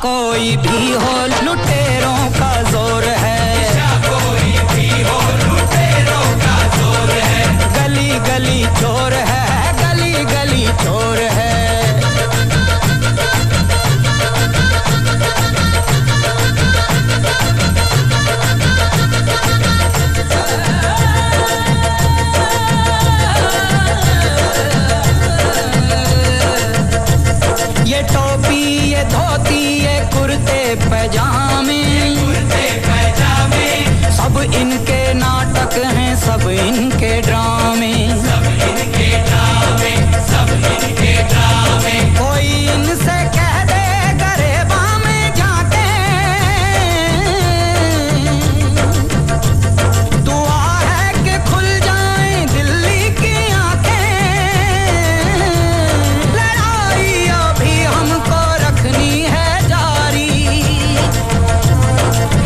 कोई भी हो लुटेरों का जोर है, कोई भी हो लुटेरों का जोर है, गली गली चोर है, गली गली चोर है। ये टोपी ये धोती ये कुर्ते पैजामे, सब इनके नाटक हैं, सब इनके ड्रामे, कोई इनसे कह दे गरेबा में जाके, दुआ है कि खुल जाए दिल्ली की आंखें, लड़ाई अभी हमको रखनी है जारी,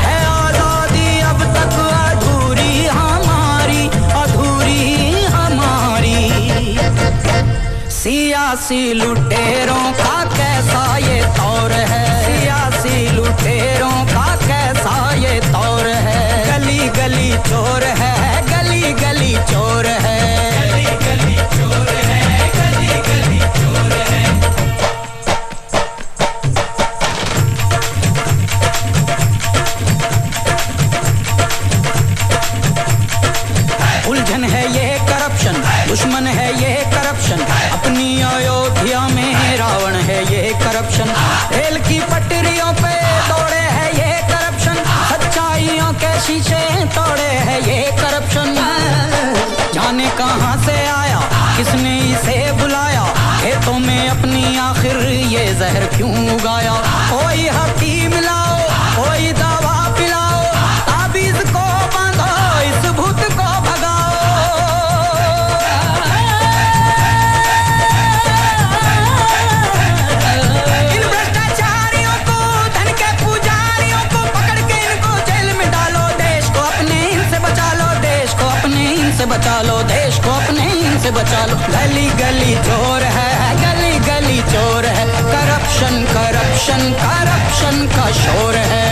है आजादी अब तक अधूरी हमारी, अधूरी हमारी। सियासी लुटेरों का कैसा ये तौर है, सियासी लुटेरों का कैसा ये तौर है, गली गली चोर है, गली गली चोर है, गली गली चोर है, गली गली चोर है। उलझन है ये करप्शन, दुश्मन है ये करप्शन, अपनी अयोध्या में रावण है ये करप्शन, रेल की पटरियों पे दौड़े है ये करप्शन, सच्चाइयों के शीशे तोड़े है ये करप्शन। जाने कहां से आया किसने इसे बुलाया, खेतों में अपनी आखिर ये जहर क्यों उगाया, कोई हकीम लाओ कोई दवा पिलाओ, ताबीज को बांधो इस भूत को भगाओ। इन भ्रष्टाचारियों को धन के पुजारियों को पकड़ के इनको जेल में डालो, देश को अपने इनसे बचा लो, देश को अपने इनसे बचा लो, देश को अपने इनसे बचा लो। गली गली चोर है, गली गली चोर है, करप्शन करप्शन करप्शन का शोर है।